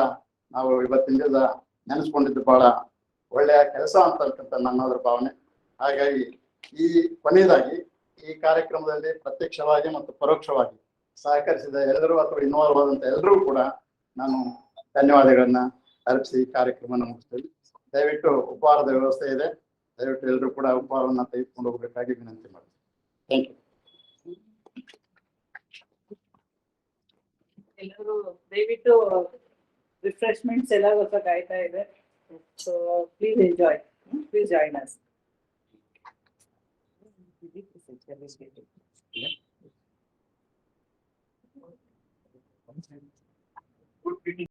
ನಾವು ಇವತ್ತಿನ ದಿವಸ ನೆನೆಸ್ಕೊಂಡಿದ್ದು ಬಹಳ ಒಳ್ಳೆಯ ಕೆಲಸ ಅಂತಕ್ಕಂಥ ನನ್ನದರ ಭಾವನೆ. ಹಾಗಾಗಿ ಈ ಕೊನೆಯದಾಗಿ ಈ ಕಾರ್ಯಕ್ರಮದಲ್ಲಿ ಪ್ರತ್ಯಕ್ಷವಾಗಿ ಮತ್ತು ಪರೋಕ್ಷವಾಗಿ ಸಹಕರಿಸಿದ ಎಲ್ಲರೂ ಅಥವಾ ಇನ್ವಾಲ್ವ್ ಆದಂತ ಎಲ್ಲರೂ ಕೂಡ ನಾನು ಧನ್ಯವಾದಗಳನ್ನ ಅರ್ಪಿಸಿ ಕಾರ್ಯಕ್ರಮವನ್ನು ಮುಗಿಸ್ತೇವೆ. ದಯವಿಟ್ಟು ಉಪಹಾರದ ವ್ಯವಸ್ಥೆ ಇದೆ, ದಯವಿಟ್ಟು ಎಲ್ಲರೂ ಕೂಡ ಉಪಹಾರವನ್ನು ತೆಗೆದುಕೊಂಡು ಹೋಗಬೇಕಾಗಿ ವಿನಂತಿ ಮಾಡ್ತೀನಿ. Thank you. ಎಲ್ಲರೂ ದಯವಿಟ್ಟು ರಿಫ್ರೆಶ್ಮೆಂಟ್ಸ್ ಎಲ್ಲ ಗೊತ್ತ ಕಾಯ್ತಾ ಇದೆ. So please enjoy, please join us. Yeah.